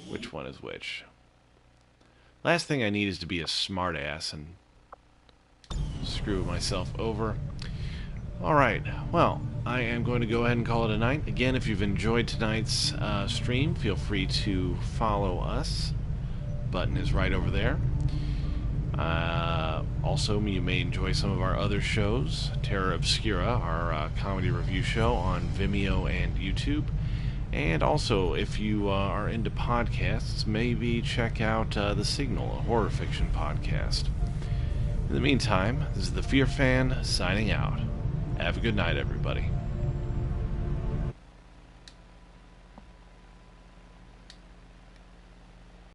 which one is which. Last thing I need is to be a smartass and screw myself over. Alright, well, I am going to go ahead and call it a night. Again, if you've enjoyed tonight's stream, feel free to follow us. Button is right over there. Also, you may enjoy some of our other shows. Terra Obscura, our comedy review show on Vimeo and YouTube. And also, if you are into podcasts, maybe check out The Signal, a horror fiction podcast. In the meantime, this is the Fear Fan signing out. Have a good night, everybody.